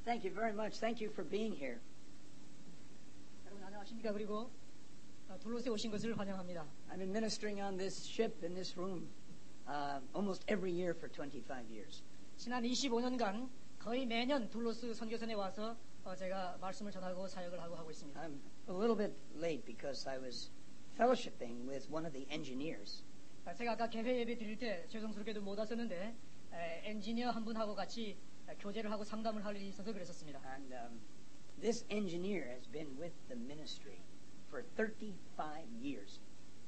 Thank you very much. Thank you for being here. 여러분 안녕하십니까? 그리고 둘로스에 오신 것을 환영합니다. I've been ministering on this ship in this room almost every year for 25 years. 지난 25년간 거의 매년 둘로스 선교선에 와서 제가 말씀을 전하고 사역을 하고 있습니다. I'm a little bit late because I was fellowshipping with one of the engineers. 제가 아까 개회 예배 드릴 때 죄송스럽게도 못 왔었는데 엔지니어 한 분하고 같이 교제를 하고 상담을 할 일이 있어서 그랬었습니다. And this engineer has been with the ministry for 35 years.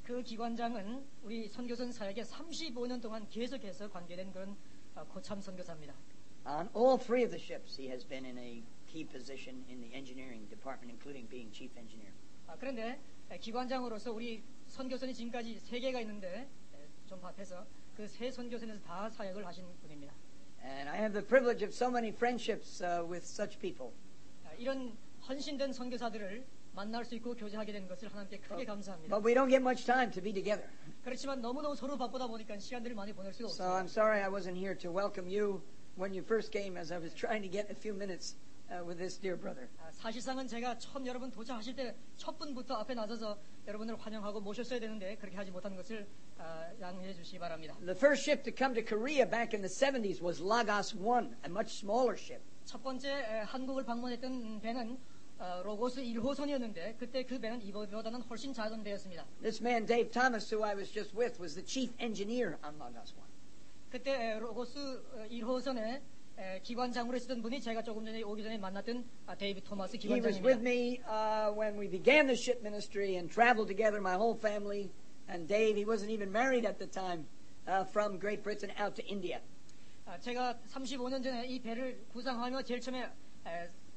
그 기관장은 우리 선교선 사역에 35년 동안 계속해서 관계된 그런 고참 선교사입니다. On all three of the ships, he has been in a key position in the engineering department, including being chief engineer. 그런데 기관장으로서 우리 선교선이 지금까지 3개가 있는데 좀 앞에서 그 3 선교선에서 다 사역을 하신 분입니다. And I have the privilege of so many friendships with such people. 이런 헌신된 선교사들을 만날 수 있고 교제하게 된 것을 하나님께 크게 감사합니다. But we don't get much time to be together. 그렇지만 너무너무 서로 바쁘다 보니까 시간들을 많이 보낼 수가 So 없습니다. I'm sorry I wasn't here to welcome you when you first came, as I was trying to get a few minutes with this dear brother. 사실상은 제가 처음 여러분 도착하실 때 첫 분부터 앞에 나서서 여러분을 환영하고 모셨어야 되는데 그렇게 하지 못한 것을 양해해 주시기 바랍니다. The first ship to come to Korea back in the 70s was Lagos 1, a much smaller ship. 첫 번째 한국을 방문했던 배는 로고스 1호선이었는데 그때 그 배는 이보다는 훨씬 작은 배였습니다. This man, Dave Thomas, who I was just with, was the chief engineer on Lagos 1. 그때 로고스 1호선에 기관장으로 있었던 분이 제가 조금 전에 오기 전에 만났던 데이비드 토마스 He was with 기관장입니다. me when we began the ship ministry and traveled together, my whole family. And Dave, he wasn't even married at the time, from Great Britain out to India. 제가 35년 전에 이 배를 구상하며 제일 처음에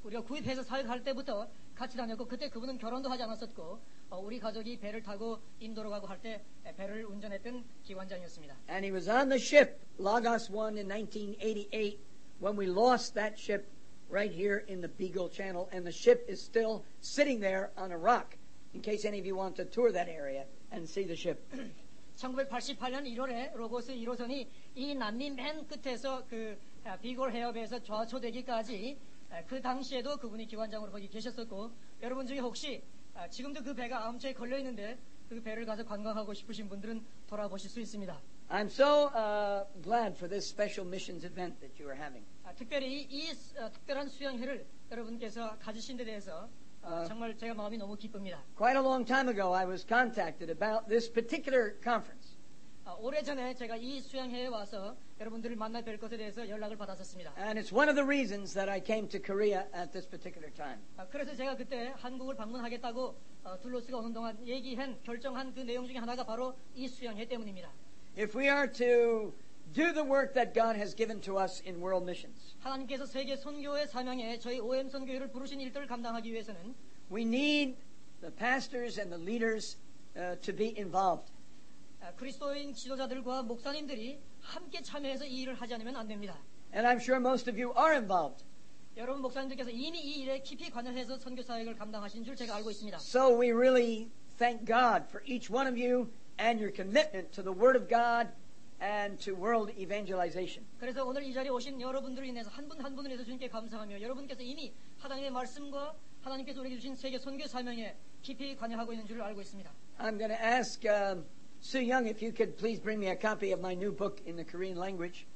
우리가 구입해서 사역할 때부터 같이 다녔고 그때 그분은 결혼도 하지 않았었고 우리 가족이 배를 타고 인도로 가고 할 때 배를 운전했던 기관장이었습니다. And he was on the ship, Lagos 1, in 1988, when we lost that ship right here in the Beagle Channel. And the ship is still sitting there on a rock, in case any of you want to tour that area and see the ship. 1988년 1월에 로고스 1호선이 이 남미 맨 끝에서 그 비골 해협에서 좌초되기까지 그 당시에도 그분이 기관장으로 거기 계셨었고 여러분 중에 혹시 지금도 그 배가 암초에 걸려 있는데 그 배를 가서 관광하고 싶으신 분들은 돌아보실 수 있습니다. I'm so glad for this special missions event that you are having. 특별히 이 특별한 수양회를 여러분께서 가지신 데 대해서 정말 제가 마음이 너무 기쁩니다. Quite a long time ago, I was contacted about this particular conference. 오래전에 제가 이 수양회에 와서 여러분들을 만나 뵐 것에 대해서 연락을 받았었습니다. And it's one of the reasons that I came to Korea at this particular time. 그래서 제가 그때 한국을 방문하겠다고 둘로스가 오는 동안 결정한 그 내용 중에 하나가 바로 이 수양회 때문입니다. If we are to do the work that God has given to us in world missions, 하나님께서 세계 선교의 사명에 저희 OM 선교회를 부르신 일들을 감당하기 위해서는 we need the pastors and the leaders to be involved. 그리스도인 지도자들과 목사님들이 함께 참여해서 이 일을 하지 않으면 안 됩니다. And I'm sure most of you are involved. 여러분 목사님들께서 이미 이 일에 깊이 관여해서 선교 사역을 감당하신 줄 제가 알고 있습니다. So we really thank God for each one of you and your commitment to the Word of God and to world evangelization. 그래서 오늘 이 자리에 오신 여러분들을 인해서 한 분 한 분을 위해서 주님께 감사하며 여러분께서 이미 하나님의 말씀과 하나님께서 우리에게 주신 세계 선교 사명에 깊이 관여하고 있는 줄 알고 있습니다. I'm going to ask Sue Young if you could please bring me a copy of my new book in the Korean language.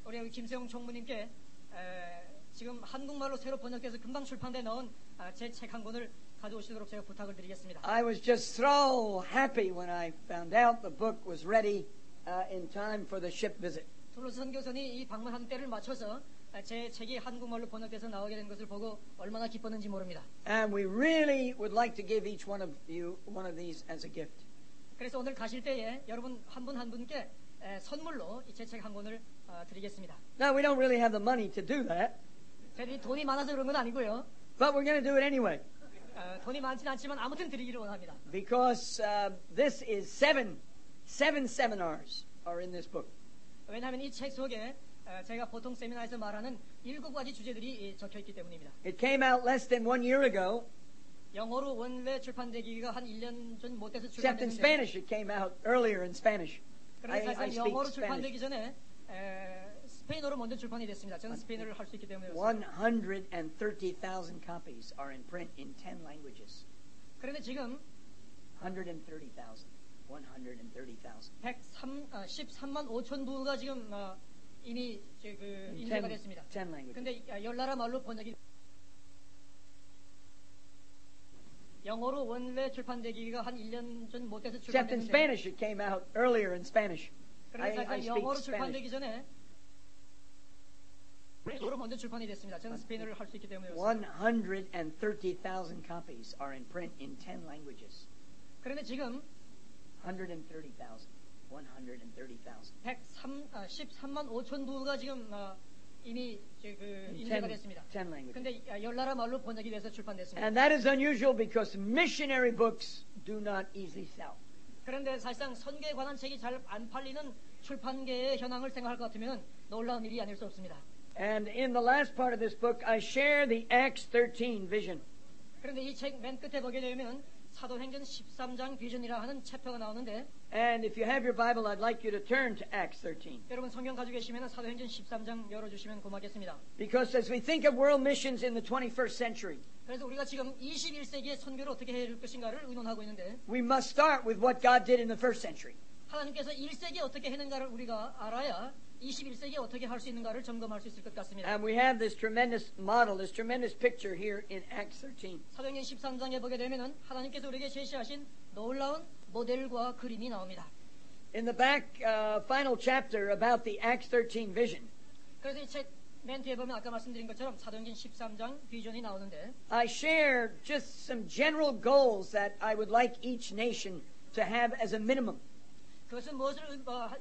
우리 김세용 총무님께 지금 한국말로 새로 번역돼서 금방 출판돼 나온 제 책 한 권을 가져오시도록 제가 부탁을 드리겠습니다. I was just so happy when I found out the book was ready in time for the ship visit. 둘로스 선교선이 이 방문한 때를 맞춰서 제 책이 한국말로 번역돼서 나오게 된 것을 보고 얼마나 기뻤는지 모릅니다. And we really would like to give each one of you one of these as a gift. 그래서 오늘 가실 때에 여러분 한 분 한 분께 선물로 이 제 책 한 권을 드리겠습니다. Now, we don't really have the money to do that, 저희들이 돈이 많아서 그런 건 아니고요. but we're going to do it anyway. 돈이 많지는 않지만 아무튼 드리기를 원합니다. Because this is seven seminars are in this book. 왜냐하면 이 책 속에 제가 보통 세미나에서 말하는 7가지 주제들이 적혀 있기 때문입니다. It came out less than 1 year ago. 영어로 원래 출판되기가 한 1년 전 못 돼서 Except in 출판됐는데 Spanish, it came out earlier in Spanish. 그래서 I 사실 speak 영어로 Spanish. 출판되기 전에 스페인어로 먼저 출판이 됐습니다. 저는 스페인어를 할 수 있기 때문에 130,000 copies are in print in 10 languages. 그런데 지금 130,000. 13만 5천 부가 지금 이미 인쇄가 됐습니다. 10 languages. 근데 10나라 말로 번역이 영어로 원래 출판되기가 한 1년 전 못해서 Except in 출판됐는데 Spanish, it came out earlier in Spanish. 그런데 I 사실 speak 영어로 Spanish. 출판되기 전에 스페인어로 먼저 출판이 됐습니다. 저는 스페인어를 할 수 있기 때문에 130,000 copies are in print in 10 languages. 그런데 지금 130,000. 13만 5천 부가 지금 이미 인쇄가 됐습니다. 10 languages. 근데 10나라 말로 번역이 돼서 출판됐습니다. And that is unusual because missionary books do not easily sell. 그런데 사실상 선교에 관한 책이 잘 안 팔리는 출판계의 현황을 생각할 것 같으면 놀라운 일이 아닐 수 없습니다. And in the last part of this book, I share the Acts 13 vision. 그런데 이 책 맨 끝에 보게 되면 사도행전 13장 비전이라 하는 챕터가 나오는데 And if you have your Bible, I'd like you to turn to Acts 13. 여러분 성경 가지고 계시면 사도행전 13장 열어주시면 고맙겠습니다. Because as we think of world missions in the 21st century, 그래서 우리가 지금 21세기의 선교를 어떻게 해야 할 것인가를 의논하고 있는데 we must start with what God did in the first century. 하나님께서 1세기에 어떻게 했는가를 우리가 알아야 21세기에 어떻게 할 수 있는가를 점검할 수 있을 것 같습니다. And we have this tremendous model, this tremendous picture here in Acts 13. 사도행전 13장에 보게 되면은 하나님께서 우리에게 제시하신 놀라운 모델과 그림이 나옵니다. In the back final chapter about the Acts 13 vision, 그래서 이 책 맨 뒤에 보면 아까 말씀드린 것처럼 사도행전 13장 비전이 나오는데 I share just some general goals that I would like each nation to have as a minimum. 그것은 무엇을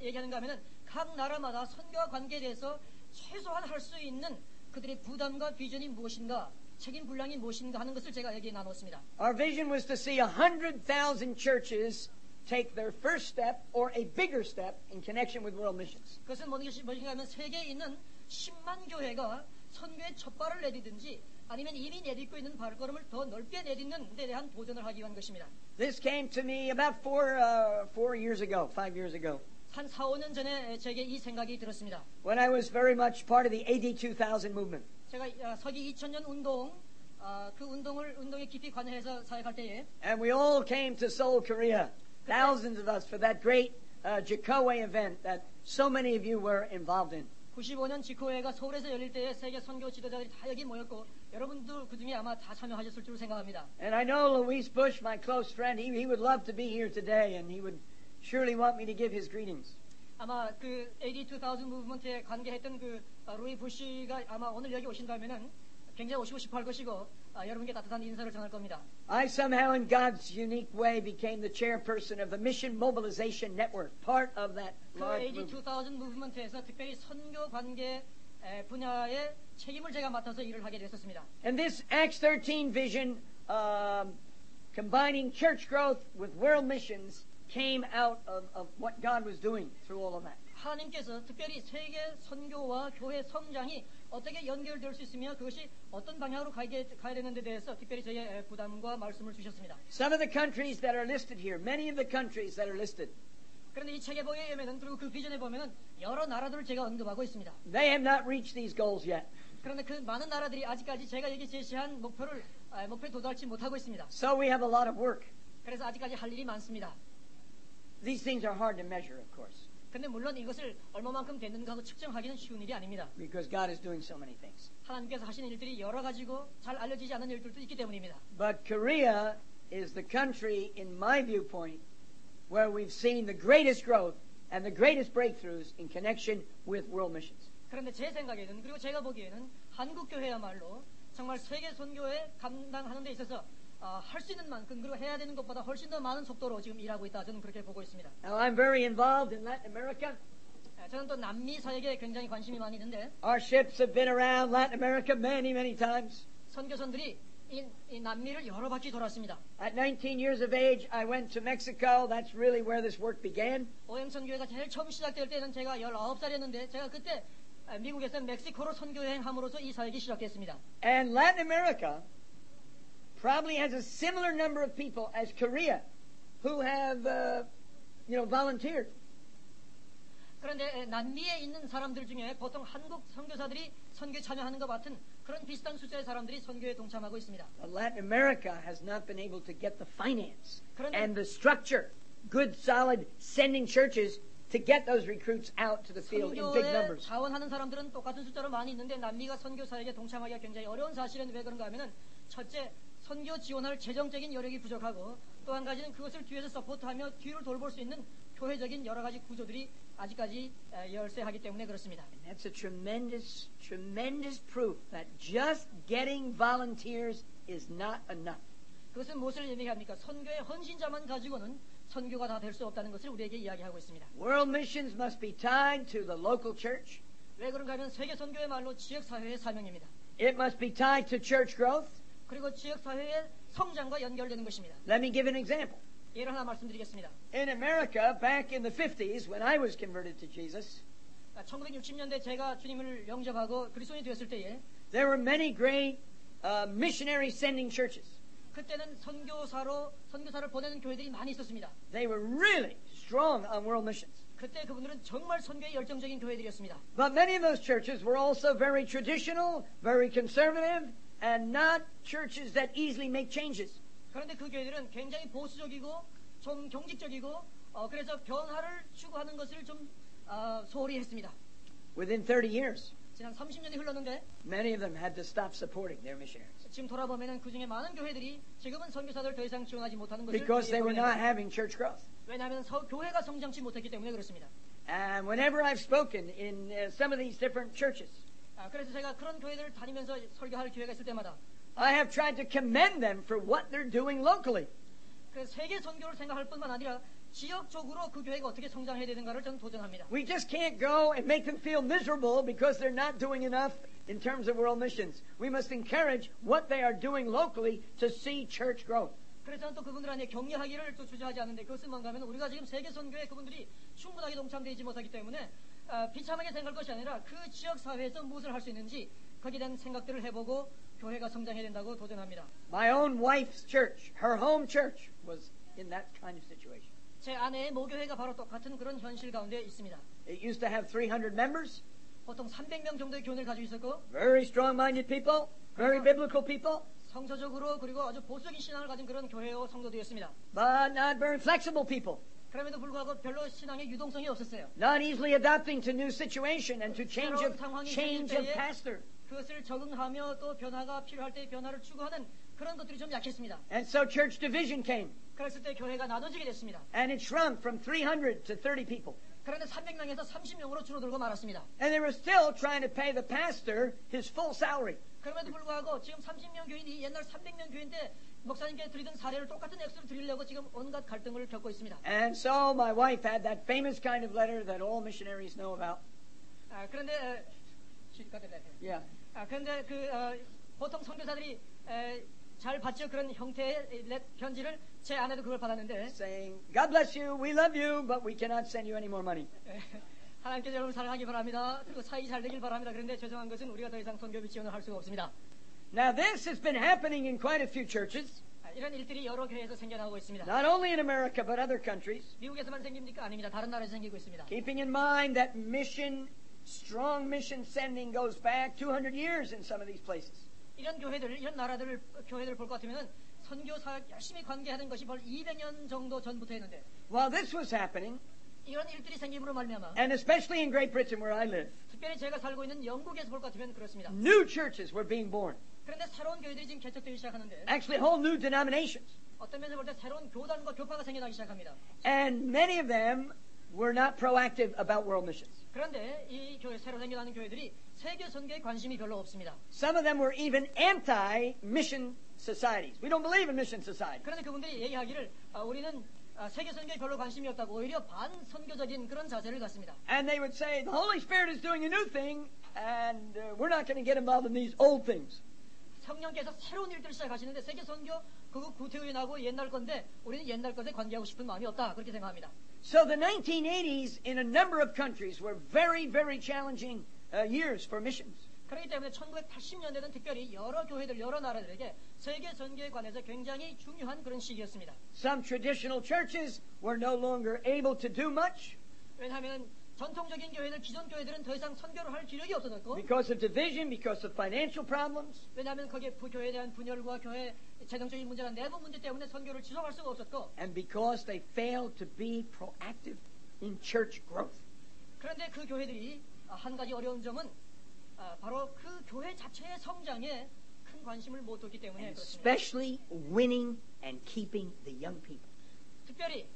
얘기하는가 하면은 각 나라마다 선교와 관계에 대해서 최소한 할 수 있는 그들의 부담과 비전이 무엇인가 책임 분량이 무엇인가 하는 것을 제가 여기에 나눴습니다. Our vision was to see 100,000 churches take their first step or a bigger step in connection with world missions. 그것은 무엇인가 하면 세계에 있는 10만 교회가 선교의 첫 발을 내딛든지 아니면 이미 내딛고 있는 발걸음을 더 넓게 내딛는 데 대한 도전을 하기 위한 것입니다. This came to me about 5 years ago. 한 4, 5년 전에 제게 이 생각이 들었습니다. When I was very much part of the AD 2000 movement. 제가 서기 2000년 운동, 그 운동에 깊이 관여해서 사역할 때에 And we all came to Seoul, Korea. Thousands of us for that great Jikowe event that so many of you were involved in. 95년 지코회가 서울에서 열릴 때에 세계 선교 지도자들이 다 여기 모였고 여러분도 그 중에 아마 다 참여하셨을 줄 생각합니다. And I know Louis Bush, my close friend, he would love to be here today and he would surely want me to give his greetings. 아마 그 AD 2000 무브먼트에 관계했던 그 루이 부시가 아마 오늘 여기 오신다면은 굉장히 오시고 싶어 할 것이고 여러분께 따뜻한 인사를 전할 겁니다. I somehow in God's unique way became the chairperson of the Mission Mobilization Network, part of that 그 large AD movement. 2000 무브먼트에서 특별히 선교 관계 분야의 책임을 제가 맡아서 일을 하게 됐었습니다. And this Acts 13 vision, combining church growth with world missions, came out of what God was doing through all of that. 하나님께서 특별히 세계 선교와 교회 성장이 어떻게 연결될 수 있으며 그것이 어떤 방향으로 가야 되는 데 대해서 특별히 저의 부담과 말씀을 주셨습니다. Some of the countries that are listed here, many of the countries that are listed, 그런데 이 책에 보면은 그리고 그 비전에 보면은 여러 나라들을 제가 언급하고 있습니다. they have not reached these goals yet. 그런데 그 많은 나라들이 아직까지 제가 여기 제시한 목표에 도달치 못하고 있습니다. So we have a lot of work. 그래서 아직까지 할 일이 많습니다. These things are hard to measure, of course, 그런데 물론 이것을 얼마만큼 됐는가 하고 측정하기는 쉬운 일이 아닙니다. because God is doing so many things. 하나님께서 하시는 일들이 여러 가지고 잘 알려지지 않은 일들도 있기 때문입니다. But Korea is the country, in my viewpoint, where we've seen the greatest growth and the greatest breakthroughs in connection with world missions. 그런데 제 생각에는 그리고 제가 보기에는 한국 교회야말로 정말 세계 선교에 감당하는 데 있어서 할 수 있는 만큼 그리고 해야 되는 것보다 훨씬 더 많은 속도로 지금 일하고 있다. 저는 그렇게 보고 있습니다. Now, I'm very involved in Latin America. 저는 또 남미 사역에 굉장히 관심이 많이 있는데 Our ships have been around Latin America many times. 선교선들이 이 남미를 여러 바퀴 돌았습니다. At 19 years of age, I went to Mexico. That's really where this work began. OM 선교회가 제일 처음 시작될 때는 제가 19살이었는데 제가 그때 미국에서 멕시코로 선교여행함으로써 이 사역이 시작됐습니다. And Latin America probably has a similar number of people as Korea who have, volunteered. 그런데 남미에 있는 사람들 중에 보통 한국 선교사들이 선교에 참여하는 것 같은 그런 비슷한 숫자의 사람들이 선교에 동참하고 있습니다. But Latin America has not been able to get the finance 그런데- and the structure, good, solid sending churches to get those recruits out to the field in big 선교에 numbers. 자원하는 사람들은 똑같은 숫자로 많이 있는데 남미가 선교사에게 동참하기가 굉장히 어려운 사실은 왜 그런가 하면은 첫째, 선교 지원할 재정적인 여력이 부족하고 또 한 가지는 그것을 뒤에서 서포트하며 뒤를 돌볼 수 있는 교회적인 여러 가지 구조들이 아직까지 열세하기 때문에 그렇습니다. And that's a tremendous, tremendous proof that just getting volunteers is not enough. 그것은 무엇을 의미합니까? 선교의 헌신자만 가지고는 선교가 다 될 수 없다는 것을 우리에게 이야기하고 있습니다. World missions must be tied to the local church. 왜 그런가 하면 세계 선교의 말로 지역사회의 사명입니다. It must be tied to church growth. 그리고 지역사회의 성장과 연결되는 것입니다. Let me give an example. 예를 하나 말씀드리겠습니다. In America, back in the 50s, when I was converted to Jesus, 1960년대 제가 주님을 영접하고 그리스도인이 되었을 때에 there were many great missionary sending churches. 그때는 선교사를 보내는 교회들이 많이 있었습니다. They were really strong on world missions. 그때 그분들은 정말 선교에 열정적인 교회들이었습니다. But many of those churches were also very traditional, very conservative, and not churches that easily make changes. 그런데 그 교회들은 굉장히 보수적이고 좀 경직적이고 그래서 변화를 추구하는 것을 좀 소홀히 했습니다. Within 30 years, 지난 30년이 흘렀는데 many of them had to stop supporting their missionaries 지금 돌아보면 그중에 많은 교회들이 지금은 선교사들 더 이상 지원하지 못하는 것을 because they were not 보게 됩니다. having church growth. 왜냐하면 교회가 성장치 못했기 때문에 그렇습니다. And whenever I've spoken in some of these different churches, 그래서 제가 그런 교회들을 다니면서 설교할 기회가 있을 때마다 I have tried to commend them for what they're doing locally. 그래서 세계 선교를 생각할 뿐만 아니라 지역적으로 그 교회가 어떻게 성장해야 되는가를 저는 도전합니다. We just can't go and make them feel miserable because they're not doing enough in terms of world missions. We must encourage what they are doing locally to see church growth. 그래서 저는 또 그분들한테 격려하기를 또 주저하지 않는데 그것은 뭔가 하면 우리가 지금 세계 선교에 그분들이 충분하게 동참되지 못하기 때문에 비참하게 생각할 것이 아니라 그 지역 사회에서 무엇을 할 수 있는지 거기에 대한 생각들을 해보고 교회가 성장해야 된다고 도전합니다. My own wife's church, her home church, was in that kind of situation. 제 아내의 모교회가 바로 똑같은 그런 현실 가운데 있습니다. It used to have 300 members, 보통 300명 정도의 교원을 가지고 있었고 very strong-minded people, very biblical people, 성서적으로 그리고 아주 보수적인 신앙을 가진 그런 교회와 성도들이었습니다. but not very flexible people, 그럼에도 불구하고 별로 신앙의 유동성이 없었어요. not easily adapting to new situation and to 새로운 상황이 생길 change of 때에 pastor. 그것을 적응하며 또 변화가 필요할 때 변화를 추구하는 그런 것들이 좀 약했습니다. And so church division came, 그랬을 때 교회가 나눠지게 됐습니다. and it shrunk from 300 to 30 people. 그런데 300명에서 30명으로 줄어들고 말았습니다. And they were still trying to pay the pastor his full salary. 그럼에도 불구하고 지금 30명 교인이 옛날 300명 교인데 목사님께 드리던 사례를 똑같은 액수를 드리려고 지금 온갖 갈등을 겪고 있습니다. And so my wife had that famous kind of letter that all missionaries know about. 그런데 Yeah. 그런데 보통 선교사들이 잘 받죠. 그런 형태의 편지를 제 아내도 그걸 받았는데 Saying, God bless you, we love you, but we cannot send you any more money. 하나님께서 여러분 사랑하기 바랍니다. 그리고 사이 잘 되길 바랍니다. 그런데 죄송한 것은 우리가 더 이상 선교비 지원을 할 수가 없습니다. Now this has been happening in quite a few churches, 이런 일들이 여러 교회에서 생겨나고 있습니다. not only in America but other countries, 미국에서만 생깁니까? 아닙니다. 다른 나라에서 생기고 있습니다. keeping in mind that strong mission sending goes back 200 years in some of these places. 이런 교회들 볼 것 같으면 선교사 열심히 관계하는 것이 벌 200년 정도 전부터 했는데 While this was happening, 이런 일들이 생김으로 말미암아 and especially in Great Britain where I live, 특별히 제가 살고 있는 영국에서 볼 것 같으면 그렇습니다. new churches were being born. 그런데 새로운 교회들이 지금 개척되기 시작하는데 Actually, whole new denominations. 어떤 면에서 볼 때 새로운 교단과 교파가 생겨나기 시작합니다. And many of them were not proactive about world missions. 그런데 이 교회 새로 생겨나는 교회들이 세계 선교에 관심이 별로 없습니다. Some of them were even anti-mission societies. We don't believe in mission societies. 그런데 그분들이 얘기하기를 우리는 세계 선교에 별로 관심이 없다고 오히려 반선교적인 그런 자세를 갖습니다. And they would say, the Holy Spirit is doing a new thing, and we're not going to get involved in these old things. 성령께서 새로운 일들을 시작하시는데 세계 선교 그거 구태의인하고 옛날 건데 우리는 옛날 것에 관계하고 싶은 마음이 없다 그렇게 생각합니다. So the 1980s in a number of countries were very, very challenging years for missions. 그렇기 때문에 1980년대는 특별히 여러 교회들, 여러 나라들에게 세계 선교에 관해서 굉장히 중요한 그런 시기였습니다. Some traditional churches were no longer able to do much. 왜냐하면 전통적인 교회들, 기존 교회들은 더 이상 선교를 할 기력이 없어졌고 because of division, because of financial problems. 왜냐하면 거기에 교회에 대한 분열과 교회 재정적인 문제나 내부 문제 때문에 선교를 지속할 수가 없었고 And because they failed to be proactive in church growth. 그런데 그 교회들이 한 가지 어려운 점은 바로 그 교회 자체의 성장에 큰 관심을 못 뒀기 때문에 And 그렇습니다. especially winning and keeping the young people. 특별히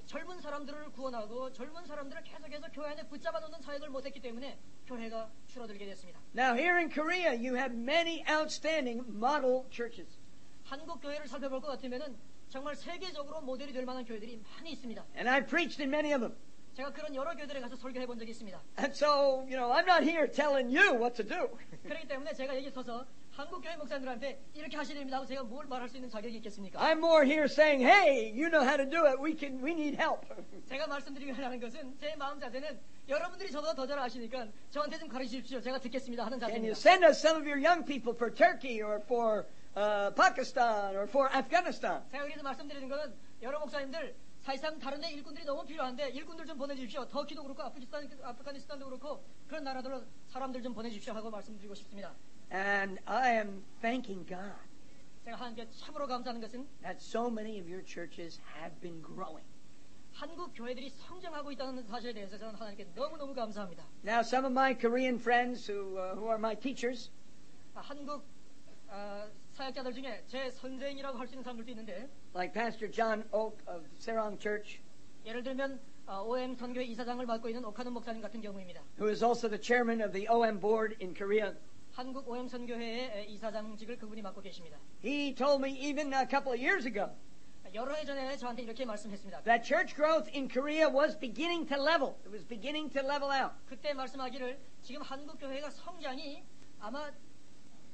젊은 사람들을 구원하고 젊은 사람들을 계속해서 교회 안에 붙잡아 놓는 사역을 못했기 때문에 교회가 줄어들게 됐습니다. Now here in Korea, you have many outstanding model churches. 한국 교회를 살펴볼 것 같으면은 정말 세계적으로 모델이 될 만한 교회들이 많이 있습니다. And I've preached in many of them. 제가 그런 여러 교회들에 가서 설교해 본 적이 있습니다. And so, I'm not here telling you what to do. 그렇기 때문에 제가 여기 서서 한국 교회 목사님들한테 이렇게 하셔야 됩니다 하고 제가 뭘 말할 수 있는 자격이 있겠습니까? I'm more here saying, hey, you know how to do it. We need help. 제가 말씀드리려고 하는 것은 제 마음 자세는 여러분들이 저보다 더 잘 아시니까 저한테 좀 가르치십시오. 제가 듣겠습니다 하는 Can you 자세입니다. send us some of your young people for Turkey or for Pakistan or for Afghanistan? 제가 여기서 말씀드리는 것은 여러 목사님들 사실상 다른 데 일꾼들이 너무 필요한데 일꾼들 좀 보내주십시오. 터키도 그렇고 아프가니스탄도 그렇고 그런 나라들로 사람들 좀 보내주십시오 하고 말씀드리고 싶습니다. And I am thanking God 제가 하나님께 참으로 감사하는 것은 that so many of your churches have been growing. 한국 교회들이 성장하고 있다는 사실에 대해서 저는 하나님께 너무너무 감사합니다. Now, some of my Korean friends who are my teachers, 한국 사역자들 중에 제 선생이라고 할 수 있는 사람들도 있는데 like Pastor John Oak of Serang Church, 예를 들면 OM 선교회 이사장을 맡고 있는 오카는 목사님 같은 경우입니다. who is also the chairman of the OM board in Korea. 한국 OM 선교회의 이사장직을 그분이 맡고 계십니다. He told me even a couple of years ago 여러 해 전에 저한테 이렇게 말씀했습니다. that church growth in Korea was beginning to level. It was beginning to level out. 그때 말씀하기를 지금 한국 교회가 성장이 아마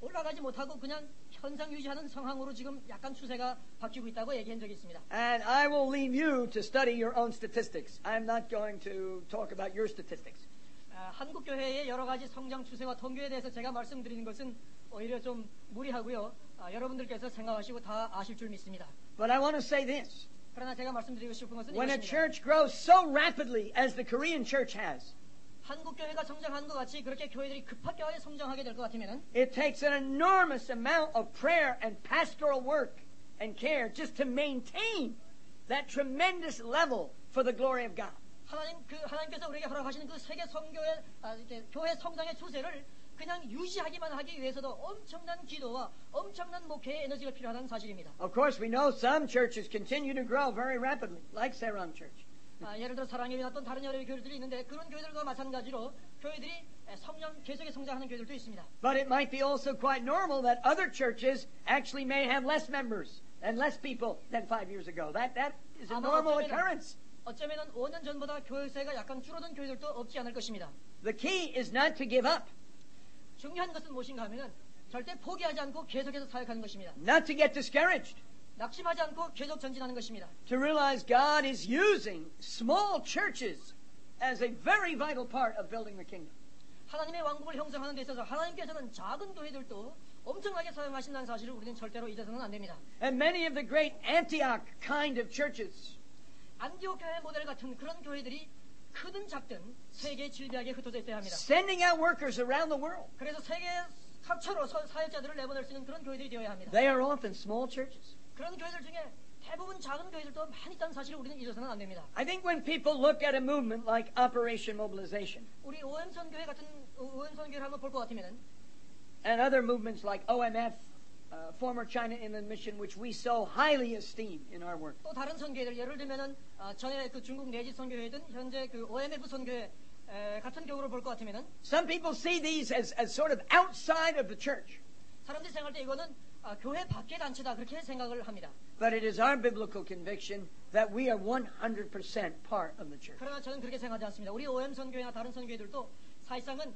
올라가지 못하고 그냥 현상 유지하는 상황으로 지금 약간 추세가 바뀌고 있다고 얘기한 적이 있습니다. And I will leave you to study your own statistics. I'm not going to talk about your statistics. 한국 교회의 여러 가지 성장 추세와 통계에 대해서 제가 말씀드리는 것은 오히려 좀 무리하고요. 여러분들께서 생각하시고 다 아실 줄 믿습니다. But I want to say this. 그러나 제가 말씀드리고 싶은 것은 When a 이것입니다. church grows so rapidly as the Korean church has, 한국 교회가 성장하는 것 같이 그렇게 교회들이 급하게 성장하게 될 것 같으면 it takes an enormous amount of prayer and pastoral work and care just to maintain that tremendous level for the glory of God. 하나님께서 우리에게 허락하시는 그 세계 선교의 교회 성장의 추세를 그냥 유지하기만 하기 위해서도 엄청난 기도와 엄청난 목회의 에너지가 필요하다는 사실입니다. Of course, we know some churches continue to grow very rapidly, like Serang Church. 예를 들어 사랑교회나 또 다른 여러 교회들이 있는데 그런 교회들과 마찬가지로 교회들이 계속에 성장하는 교회들도 있습니다. But it might be also quite normal that other churches actually may have less members and less people than 5 years ago. That is a normal occurrence. 어쩌면 5년 전보다 교회수가 약간 줄어든 교회들도 없지 않을 것입니다. The key is not to give up, 중요한 것은 무엇인가 하면은 절대 포기하지 않고 계속해서 사역하는 것입니다. not to get discouraged, 낙심하지 않고 계속 전진하는 것입니다. to realize God is using small churches as a very vital part of building the kingdom. 하나님의 왕국을 형성하는 데 있어서 하나님께서는 작은 교회들도 엄청나게 사용하신다는 사실을 우리는 절대로 잊어서는 안 됩니다. And many of the great Antioch kind of churches 안디옥 교회 모델 같은 그런 교회들이 크든 작든 세계 질비하게 흩어져 있어야 합니다. sending out workers around the world. 그래서 세계 각처로 사역자들을 내보낼 수 있는 그런 교회들이 되어야 합니다. They are often small churches. 그런 교회들 중에 대부분 작은 교회들도 많이 있다는 사실을 우리는 잊어서는 안 됩니다. I think when people look at a movement like Operation Mobilization 우리 OM 선교회 같은 OM 선교회를 한번 볼 것 같으면은 and other movements like OMF, former China Inland Mission, which we so highly esteem in our work. 또 다른 선교회들 예를 들면은 전에 그 중국 내지 선교회든 현재 그 OMF 선교회 같은 경우를 볼 것 같으면은 Some people see these as sort of outside of the church. 사람들이 생각할 때 이거는 교회 밖의 단체다 그렇게 생각을 합니다. But it is our biblical conviction that we are 100% part of the church. 그러나 저는 그렇게 생각하지 않습니다. 우리 OM 선교회나 다른 선교회들도 사실상은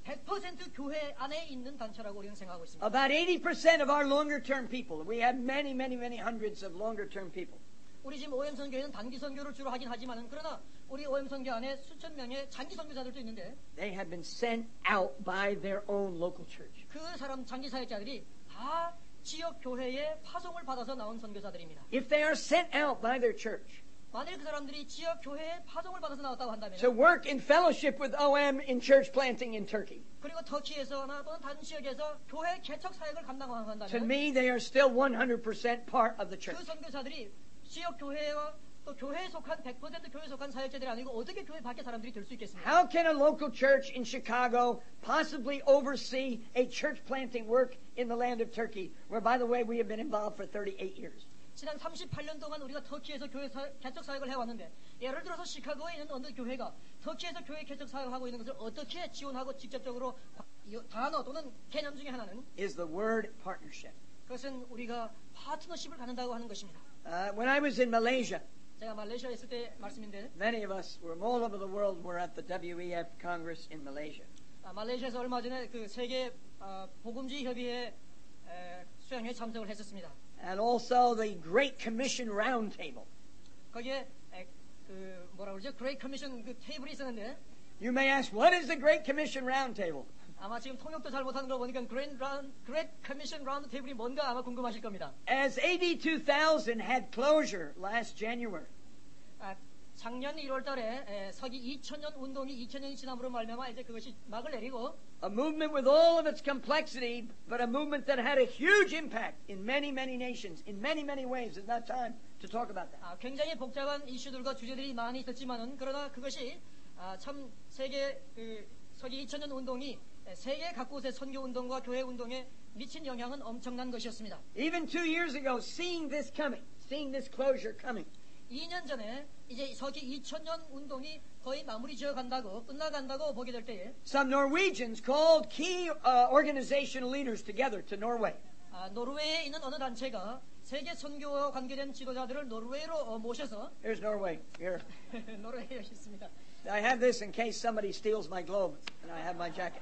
100% 교회 안에 있는 단체라고 우리는 생각하고 있습니다. About 80% of our longer-term people, we have many hundreds of longer-term people. 우리 지금 OM 선교회는 단기 선교를 주로 하긴 하지만은 그러나 우리 OM 선교 안에 수천 명의 장기 선교자들도 있는데 They have been sent out by their own local church. 그 사람 장기 사역자들이 다 지역 교회의 파송을 받아서 나온 선교사들입니다. If they are sent out by their church, 만일 그 사람들이 지역 교회에 파송을 받아서 나왔다고 한다면 to work in fellowship with OM in church planting in Turkey. 그리고 터키에서나 또는 다른 지역에서 교회 개척 사역을 감당하고 To 한다면 me, they are still 100% part of the 그 church. 선교사들이 지역 교회와 또 교회에 속한 100% 교회에 속한 사역자들이 아니고 어떻게 교회 밖의 사람들이 될 수 있겠습니까? How can a local church in Chicago possibly oversee a church planting work in the land of Turkey, where, by the way, we have been involved for 38 years? 지난 38년 동안 우리가 터키에서 교회 개척 사역을 해왔는데 예를 들어서 시카고에 있는 어느 교회가 터키에서 교회 개척 사역하고 있는 것을 어떻게 지원하고 직접적으로 단어 또는 개념 중에 하나는 Is the word partnership. 그것은 우리가 파트너십을 갖는다고 하는 것입니다. When I was in Malaysia, 제가 말레이시아에 있을 때 말씀인데 many of us were all over the world were at the WEF Congress in Malaysia. 말레이시아에서 얼마 전에 그 세계 복음주의 협의회 수양회에 참석을 했었습니다. And also the Great Commission Roundtable. 거기에 그 뭐라 그러죠? Great Commission 그 테이블이 있었는데 You may ask, what is the Great Commission Roundtable? 아마 지금 통역도 잘 못하는 거 보니까 Great Commission Round 테이블이 뭔가 아마 궁금하실 겁니다. As AD 2000 had closure last January, 작년 1월 달에 서기 2000년 운동이 2000년이 지남으로 말미암아 이제 그것이 막을 내리고 a movement with all of its complexity, but a movement that had a huge impact in many, many nations, in many, many ways. There's not time to talk about that. 굉장히 복잡한 이슈들과 주제들이 많이 있었지만은 그러나 그것이 참 세계 그 서기 2000년 운동이 세계 각곳의 선교 운동과 교회 운동에 미친 영향은 엄청난 것이었습니다. Even 2 years ago, seeing this coming, seeing this closure coming, 2년 전에 이제 서기 2000년 운동이 거의 마무리 지어 간다고 끝나간다고 보게 될 때에 some Norwegians called key organizational leaders together to Norway. 노르웨이에 있는 어느 단체가 세계 선교와 관계된 지도자들을 노르웨이로 모셔서 Here's Norway. Here. 노르웨이에 있습니다. I have this in case somebody steals my globe, and I have my jacket.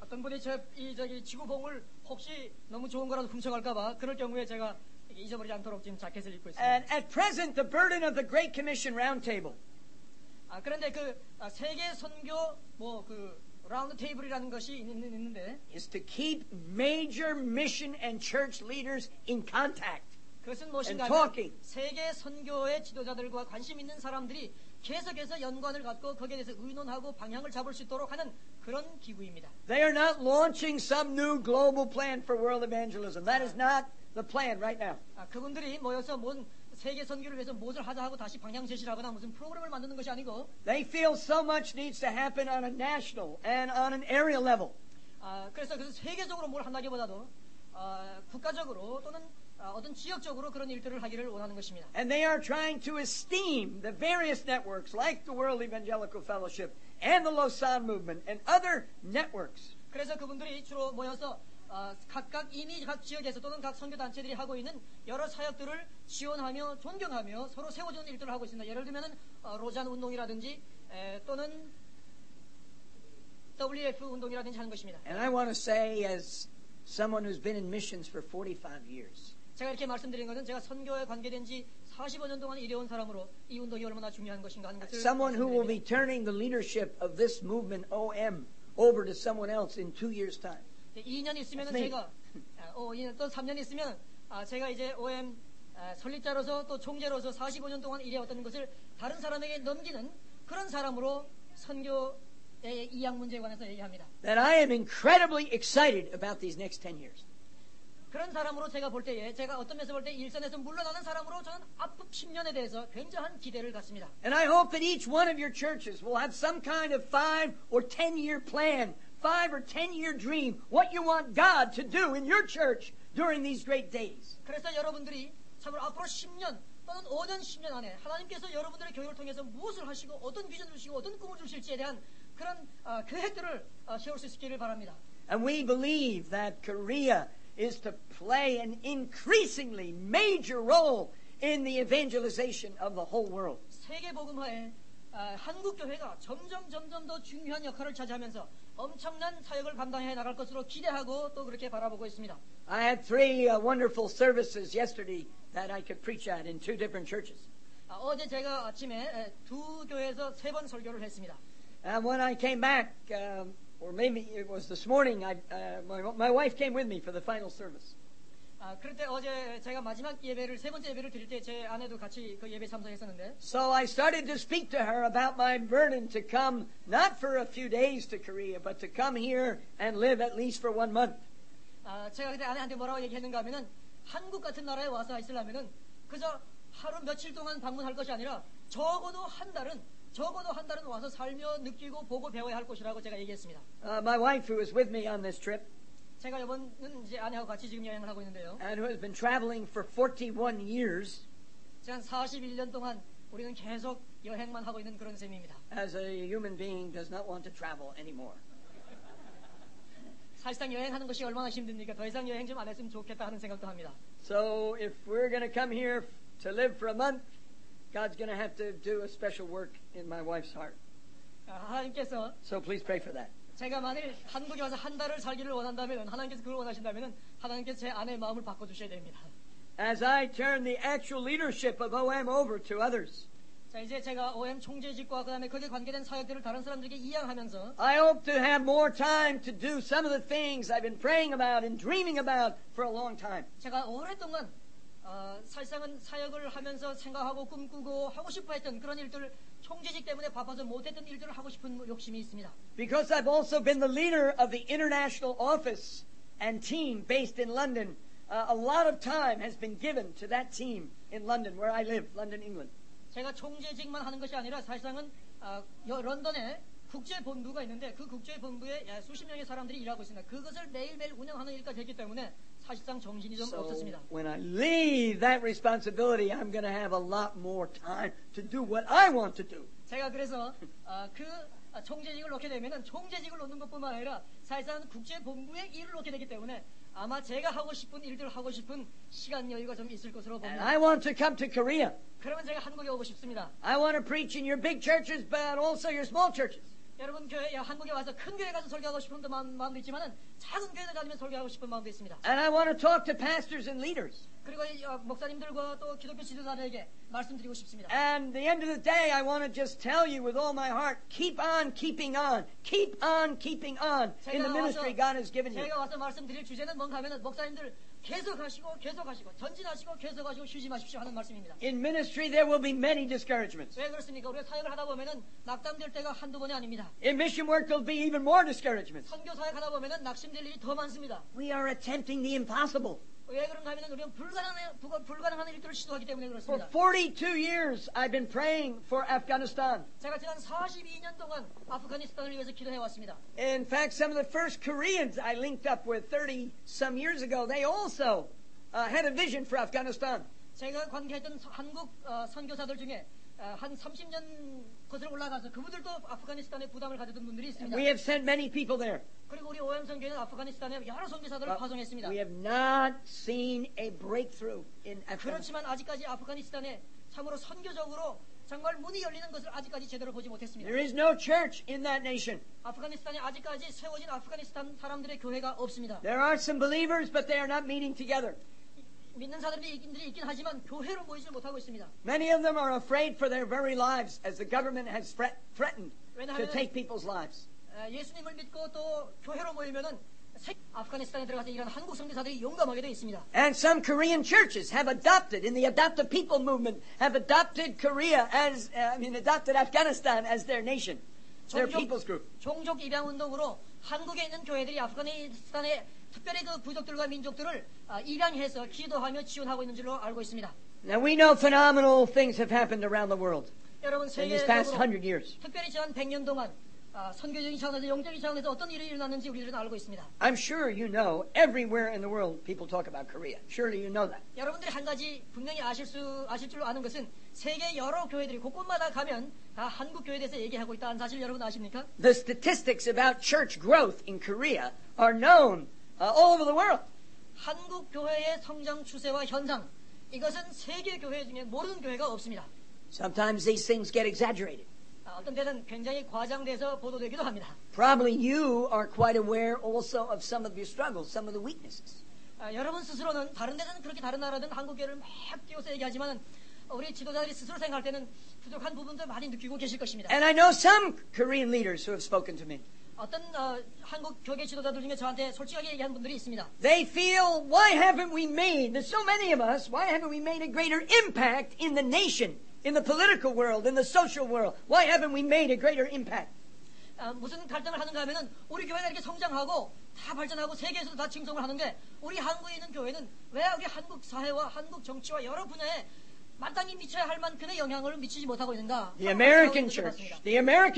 어떤 분이 저기 지구봉을 혹시 너무 좋은 거라도 훔쳐갈까봐 그럴 경우에 제가 잊어버리지 않도록 지금 자켓을 입고 있습니다. And at present, the burden of the Great Commission Roundtable 그런데 그 세계 선교 그 라운드 테이블이라는 것이 있는데 is to keep major mission and church leaders in contact. 그것은 무엇인가 and 하면 talking. 세계 선교의 지도자들과 관심 있는 사람들이 계속해서 연관을 갖고 거기에 대해서 의논하고 방향을 잡을 수 있도록 하는 그런 기구입니다. They are not launching some new global plan for world evangelism. That is not the plan right now. 그분들이 모여서 뭔 세계 선교를 위해서 무엇을 하자 하고 다시 방향 제시를 하거나 무슨 프로그램을 만드는 것이 아니고 They feel so much needs to happen on a national and on an area level. 그래서 세계적으로 뭘 한다기보다도 국가적으로 또는 어떤 지역적으로 그런 일들을 하기를 원하는 것입니다. And they are trying to esteem the various networks like the World Evangelical Fellowship and the Lausanne Movement and other networks. 그래서 그분들이 주로 모여서 각각 이미 각 지역에서 또는 각 선교단체들이 하고 있는 여러 사역들을 지원하며 존경하며 서로 세워주는 일들을 하고 있습니다. 예를 들면 로잔 운동이라든지 또는 WF 운동이라든지 하는 것입니다. And I want to say, as someone who's been in missions for 45 years, 제가 이렇게 말씀드린 것은 제가 선교에 관계된 지 45년 동안 일해온 사람으로 이 운동이 얼마나 중요한 것인가 하는 것을 someone who will be 말씀드립니다. turning the leadership of this movement, OM, over to someone else in 2 years' time. 2년 있으면 That's me. 제가 2년 또 3년 있으면 제가 이제 OM 설립자로서 또 총재로서 45년 동안 일해왔던 것을 다른 사람에게 넘기는 그런 사람으로 선교의 이양 문제에 관해서 얘기합니다. That I am incredibly excited about these next 10 years. 그런 사람으로 제가 볼 때에 제가 어떤 면에서 볼 때 일선에서 물러나는 사람으로 저는 앞으로 10년에 대해서 굉장한 기대를 갖습니다. And I hope that each one of your churches will have some kind of 5 or 10-year plan, 5 or 10-year dream, what you want God to do in your church during these great days. 그래서 여러분들이 참으로 앞으로 10년 또는 5년, 10년 안에 하나님께서 여러분들의 교육을 통해서 무엇을 하시고 어떤 비전을 주시고 어떤 꿈을 주실지에 대한 그런 계획들을 세울 수 있기를 바랍니다. And we believe that Korea is to play an increasingly major role in the evangelization of the whole world. 세계 복음화에 한국 교회가 점점 더 중요한 역할을 차지하면서 엄청난 사역을 감당해 나갈 것으로 기대하고 또 그렇게 바라보고 있습니다. I had 3 wonderful services yesterday that I could preach at in 2 different churches. 어제 제가 아침에 두 교회에서 3번 설교를 했습니다. And when I came back, or maybe it was this morning, my wife came with me for the final service. 그럴 때 어제 제가 마지막 예배를 세 번째 예배를 드릴 때 제 아내도 같이 그 예배 참석했었는데 So I started to speak to her about my burden to come not for a few days to Korea, but to come here and live at least for 1 month. 제가 그때 아내한테 뭐라고 얘기했는가 하면은 한국 같은 나라에 와서 있으려면은 그저 하루 며칠 동안 방문할 것이 아니라 적어도 한 달은 와서 살며 느끼고 보고 배워야 할 것이라고 제가 얘기했습니다. My wife, who was with me on this trip, 제가 이번은 이제 아내하고 같이 지금 여행을 하고 있는데요. and who has been traveling for 41 years, 지난 41년 동안 우리는 계속 여행만 하고 있는 그런 셈입니다. as a human being, does not want to travel anymore. 사실상 여행하는 것이 얼마나 힘듭니까? 더 이상 여행 좀 안 했으면 좋겠다 하는 생각도 합니다. So if we're going to come here to live for a month, God's going to have to do a special work in my wife's heart. 하나님께서 So please pray for that. 제가 만일 한국에 와서 한 달을 살기를 원한다면 하나님께서 그걸 원하신다면 하나님께서 제 아내의 마음을 바꿔주셔야 됩니다. As I turn the actual leadership of OM over to others, 자 이제 제가 OM 총재직과 그다음에 거기에 관계된 사역들을 다른 사람들에게 이양하면서 I hope to have more time to do some of the things I've been praying about and dreaming about for a long time. 제가 오랫동안 사실상은 사역을 하면서 생각하고 꿈꾸고 하고 싶어했던 그런 일들 총재직 때문에 바빠서 못했던 일들을 하고 싶은 욕심이 있습니다. Because I've also been the leader of the international office and team based in London, a lot of time has been given to that team in London, where I live, London, England. 제가 총재직만 하는 것이 아니라 사실상은 런던에 국제본부가 있는데 그 국제본부에 수십 명의 사람들이 일하고 있습니다. 그것을 매일매일 운영하는 일까지 했기 때문에 사실상 정신이 좀 So 없었습니다. when I leave that responsibility, I'm going to have a lot more time to do what I want to do. 제가 그래서 총재직을 놓게 되면은 총재직을 놓는 것뿐만 아니라 사실상 국제본부의 일을 놓게 되기 때문에 아마 제가 하고 싶은 일들 하고 싶은 시간 여유가 좀 있을 것으로 And 봅니다. I want to come to Korea. 그러면 제가 한국에 오고 싶습니다. I want to preach in your big churches, but also your small churches. 여러분 한국에 와서 큰 교회 가서 설교하고 싶은 마음도 있지만은 작은 교회 다니면 설교하고 싶은 마음도 있습니다. And I want to talk to pastors and leaders. 그리고 목사님들과 또 기독교 지도자들에게 말씀드리고 싶습니다. And the end of the day, I want to just tell you with all my heart, keep on keeping on. Keep on keeping on in the ministry God has given you. 제가 와서 말씀드릴 주제는 뭔가 하면은 목사님들 계속하시고 전진하시고 계속하시고 쉬지 마십시오 하는 말씀입니다. In ministry, there will be many discouragements. 왜 그렇습니까? 우리가 사역을 하다 보면은 낙담될 때가 한두 번이 아닙니다. In mission work, there'll be even more discouragements. 선교 사역 하다 보면은 낙심될 일이 더 많습니다. We are attempting the impossible. 왜 그런가 하면은 우리는 불가능한 일들을 시도하기 때문에 For 그렇습니다. 42 years, I've been praying for Afghanistan. 제가 지난 42년 동안 아프가니스탄을 위해서 기도해 왔습니다. In fact, some of the first Koreans I linked up with 30 some years ago, they also had a vision for Afghanistan. 제가 관계했던 한국 선교사들 중에 한 30년 거슬러 올라가서 그분들도 아프가니스탄에 부담을 가졌던 분들이 있습니다. We have sent many people there. 그리고 우리 OM 선교회는 아프가니스탄에 여러 선교사들을 파송했습니다. We have not seen a breakthrough in Afghanistan. 그렇지만 아직까지 아프가니스탄에 참으로 선교적으로 정말 문이 열리는 것을 아직까지 제대로 보지 못했습니다. There is no church in that nation. 아프가니스탄에 아직까지 세워진 아프가니스탄 사람들의 교회가 없습니다. There are some believers, but they are not meeting together. 믿는 사람들이 있긴 하지만 교회로 모이지 못하고 있습니다. Many of them are afraid for their very lives as the government has threatened to 왜냐하면 take people's lives. 예수님을 믿고 또 교회로 모이면은 아프가니스탄에 들어가서 일하는 한국 선교사들이 용감하게 되어 있습니다. And some Korean churches have adopted, in the Adopted People movement, have adopted adopted Afghanistan as their nation, their people's group. 종족 입양 운동으로 한국에 있는 교회들이 아프가니스탄에 특별히 그 부족들과 민족들을 입양해서 기도하며 지원하고 있는 줄로 알고 있습니다. Now we know phenomenal things have happened around the world 여러분 in these past 세계적으로 100 years. 특별히 지난 100년 동안 선교적인 차원에서 영적인 차원에서 어떤 일이 일어났는지 우리들은 알고 있습니다. I'm sure you know everywhere in the world people talk about Korea. Surely you know that. 여러분들이 한 가지 분명히 아실 줄로 아는 것은 세계 여러 교회들이 곳곳마다 가면 다 한국 교회에 대해서 얘기하고 있다는 사실 여러분 아십니까? The statistics about church growth in Korea are known all over the world. 한국 교회의 성장 추세와 현상 이것은 세계 교회 중에 모르는 교회가 없습니다. Sometimes these things get exaggerated. 어떤 때는 굉장히 과장돼서 보도되기도 합니다. Probably you are quite aware also of some of your struggles, some of the weaknesses. 여러분 스스로는 다른 데는 그렇게 다른 나라든 한국 교회를 막 띄워서 얘기하지만은 우리 지도자들이 스스로 생각할 때는 부족한 부분도 많이 느끼고 계실 것입니다. And I know some Korean leaders who have spoken to me. 어떤 한국 교계 지도자들 중에 저한테 솔직하게 얘기한 분들이 있습니다. They feel, why haven't we made, there's so many of us, why haven't we made a greater impact in the nation, in the political world, in the social world? Why haven't we made a greater impact? 무슨 갈등을 하는가 하면은 우리 교회가 이렇게 성장하고 다 발전하고 세계에서도 다 칭송을 하는데 우리 한국에 있는 교회는 왜 우리 한국 사회와 한국 정치와 여러 분야에 마땅히 미쳐야 할 만큼의 영향을 미치지 못하고 있는가? The American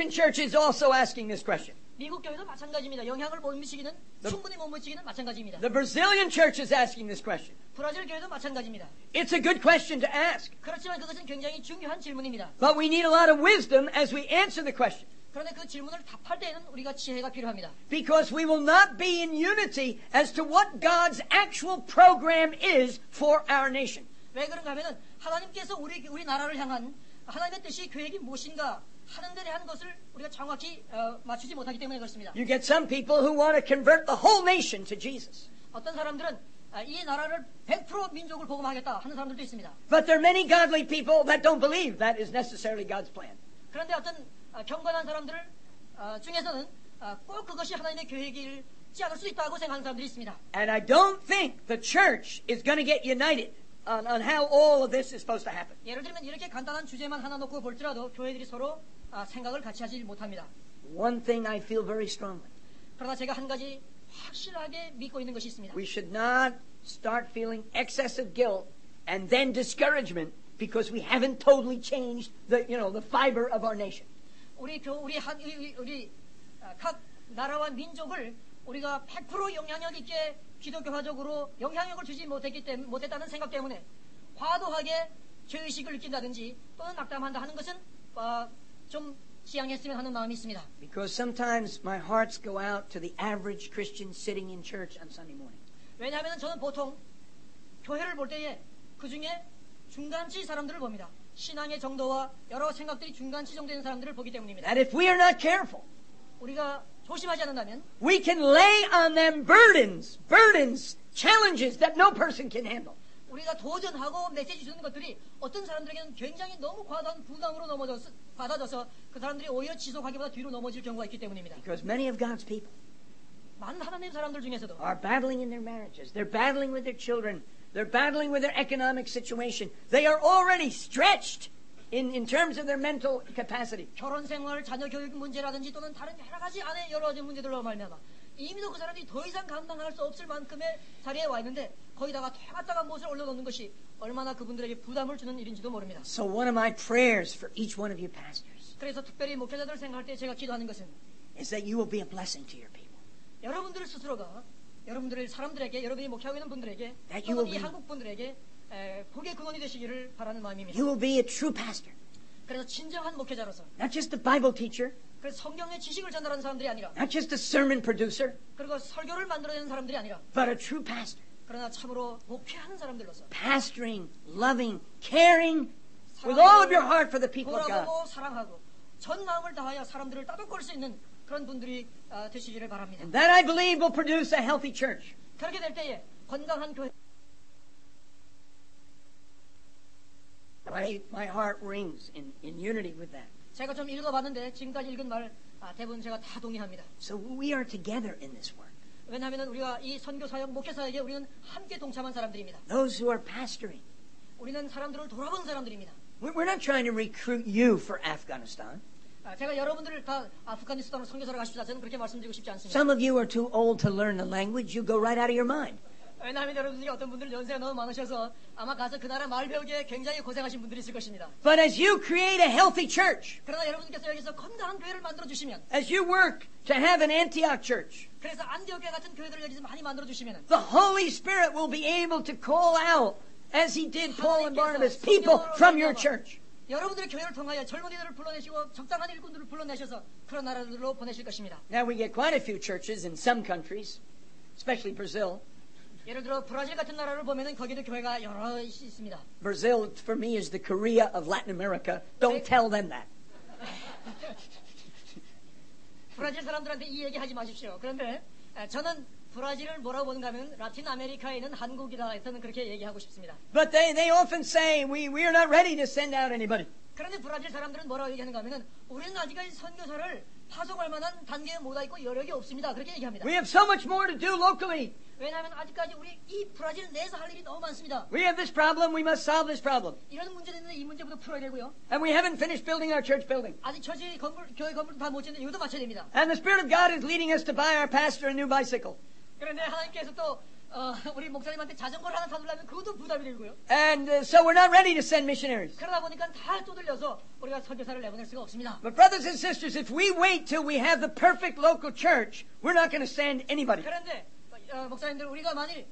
church is also asking this question. 미국 교회도 마찬가지입니다. 영향을 못 미치기는 충분히 못 미치기는 마찬가지입니다. The Brazilian church is asking this question. 브라질 교회도 마찬가지입니다. It's a good question to ask. 그렇지만 그것은 굉장히 중요한 질문입니다. But we need a lot of wisdom as we answer the question. 그런데 그 질문을 답할 때에는 우리가 지혜가 필요합니다. Because we will not be in unity as to what God's actual program is for our nation. 왜 그런가 하면은 하나님께서 우리 나라를 향한 하나님의 뜻이 계획이 무엇인가 하는 데 대한 것을 우리가 정확히 맞추지 못하기 때문에 그렇습니다. You get some people who want to convert the whole nation to Jesus. 어떤 사람들은 이 나라를 100% 민족을 복음하겠다 하는 사람들도 있습니다. But there are many godly people that don't believe that is necessarily God's plan. 그런데 어떤 경건한 사람들 중에서는 꼭 그것이 하나님의 계획이지 않을 수 있다고 생각하는 사람들이 있습니다. And I don't think the church is going to get united on how all of this is supposed to happen. 예를 들면 이렇게 간단한 주제만 하나 놓고 볼지라도 교회들이 서로 생각을 같이 하지 못합니다. One thing I feel very strongly. 그러나 제가 한 가지 확실하게 믿고 있는 것이 있습니다. We should not start feeling excessive guilt and then discouragement because we haven't totally changed the fiber of our nation. 우리 각 나라와 민족을 우리가 100% 영향력 있게 기독교화적으로 영향력을 주지 못했다는 생각 때문에 과도하게 죄의식을 느낀다든지 또는 낙담한다 하는 것은 좀 지양했으면 하는 마음이 있습니다. Because sometimes my hearts go out to the average Christian sitting in church on Sunday morning. 왜냐하면 저는 보통 교회를 볼 때에 그 중에 중간치 사람들을 봅니다. 신앙의 정도와 여러 생각들이 중간치 정도 되는 사람들을 보기 때문입니다. And if we are not careful, 우리가 조심하지 않는다면 we can lay on them burdens, challenges that no person can handle. 우리가 도전하고 메시지 주는 것들이 어떤 사람들에게는 굉장히 너무 과도한 부담으로 받아져서 그 사람들이 오히려 지속하기보다 뒤로 넘어질 경우가 있기 때문입니다. Because many of God's people 많은 하나님의 사람들 중에서도 are battling in their marriages. They're battling with their children. They're battling with their economic situation. They are already stretched in terms of their mental capacity. 결혼 생활, 자녀 교육 문제라든지 또는 다른 여러 가지 안에 여러 가지 문제들로 말미암아 이미도 그 사람들이 더 이상 감당할 수 없을 만큼의 자리에 와 있는데 거기다가 퇴갔다가 못을 올려놓는 것이 얼마나 그분들에게 부담을 주는 일인지도 모릅니다. So one of my prayers for each one of you pastors 그래서 특별히 목회자들을 생각할 때 제가 기도하는 것은 is that you will be a blessing to your people. 여러분들 스스로가 여러분들의 사람들에게 여러분이 목회하고 있는 분들에게 That 또는 you will 이 be- 한국 분들에게 복의 근원이 되시기를 바라는 마음입니다. You will be a true pastor, 그래서 진정한 목회자로서 not just a Bible teacher, 그래서 성경의 지식을 전달하는 사람들이 아니라 not just a sermon producer, 그리고 설교를 만들어내는 사람들이 아니라 but a true pastor. 그러나 참으로 목회하는 사람들로서 Pastoring, loving, caring with all of your heart for the people of God. 돌아보고 사랑하고 전 마음을 다하여 사람들을 따돌릴 수 있는 그런 분들이 되시기를 바랍니다. And that I believe will produce a healthy church. 그렇게 될 때에 건강한 교회 My heart rings in unity with that. 제가 좀 읽어봤는데 지금까지 읽은 말 대부분 제가 다 동의합니다. So we are together in this work. 왜냐하면 우리가 이 선교 사역, 목회 사역에 우리는 함께 동참한 사람들입니다. Those who are pastoring. 우리는 사람들을 돌아본 사람들입니다. We're not trying to recruit you for Afghanistan. 제가 여러분들을 다 아프가니스탄으로 선교사로 가십시다. 저는 그렇게 말씀드리고 싶지 않습니다. Some of you are too old to learn the language. You go right out of your mind. 왜냐하면 여러분들이 어떤 분들 연세가 너무 많으셔서 아마 가서 그 나라 말 배우기에 굉장히 고생하신 분들이 있을 것입니다. But as you create a healthy church, 그러나 여러분께서 여기서 건강한 교회를 만들어 주시면, as you work to have an Antioch church, 그래서 안디옥 같은 교회들을 여기서 많이 만들어 주시면 the Holy Spirit will be able to call out, as He did Paul and Barnabas, people from your church. 여러분들의 교회를 통하여 젊은이들을 불러내시고 적당한 일꾼들을 불러내셔서 그런 나라들로 보내실 것입니다. Now we get quite a few churches in some countries, especially Brazil. 예를 들어 브라질 같은 나라를 보면은 거기도 교회가 여러 있습니다. Brazil, for me, is the Korea of Latin America. Don't tell them that. 브라질 사람들한테 이 얘기 하지 마십시오. 그런데 저는 브라질을 뭐라고 보는가 하면 라틴 아메리카에 있는 한국이다. 저는 그렇게 얘기하고 싶습니다. But they often say, we are not ready to send out anybody. 그런데 브라질 사람들은 뭐라고 얘기하는가 하면은 우리는 아직까지 선교사를 파송할 만한 단계에 못 와 있고 여력이 없습니다. 그렇게 얘기합니다. We have so much more to do locally. 왜냐하면 아직까지 우리 이 브라질 내에서 할 일이 너무 많습니다. We have this problem, we must solve this problem. 이런 문제도 있는데 이 문제부터 풀어야 되고요. And we haven't finished building our church building. 아직 처지 건물, 교회 건물도 다 못 짓는데 이것도 맞춰야 됩니다. And the Spirit of God is leading us to buy our pastor a new bicycle. 그런데 하나님께서 또 우리 목사님한테 자전거를 하나 사주려면 그것도 부담이 되고요. And so we're not ready to send missionaries. 그러다 보니까 다 쪼들려서 우리가 선교사를 내보낼 수가 없습니다. But brothers and sisters, if we wait till we have the perfect local church, we're not going to send anybody. 그런데 목사님들 우리가 만일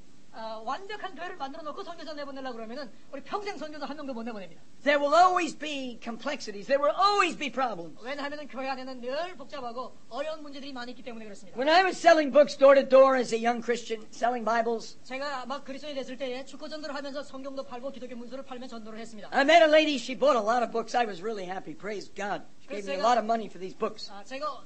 완벽한 교회를 만들어 놓고 선교사 내보내려고 그러면은 우리 평생 선교사 한 명도 못 내보냅니다. There will always be complexities. There will always be problems. 왜냐하면 교회 안에는 늘 복잡하고 어려운 문제들이 많이 있기 때문에 그렇습니다. When I was selling books door to door as a young Christian, selling Bibles, 제가 막 그리스도인이 됐을 때에 축구 전도를 하면서 성경도 팔고 기독교 문서를 팔며 전도를 했습니다. I met a lady, she bought a lot of books. I was really happy. Praise God. She gave me a lot of money for these books. 제가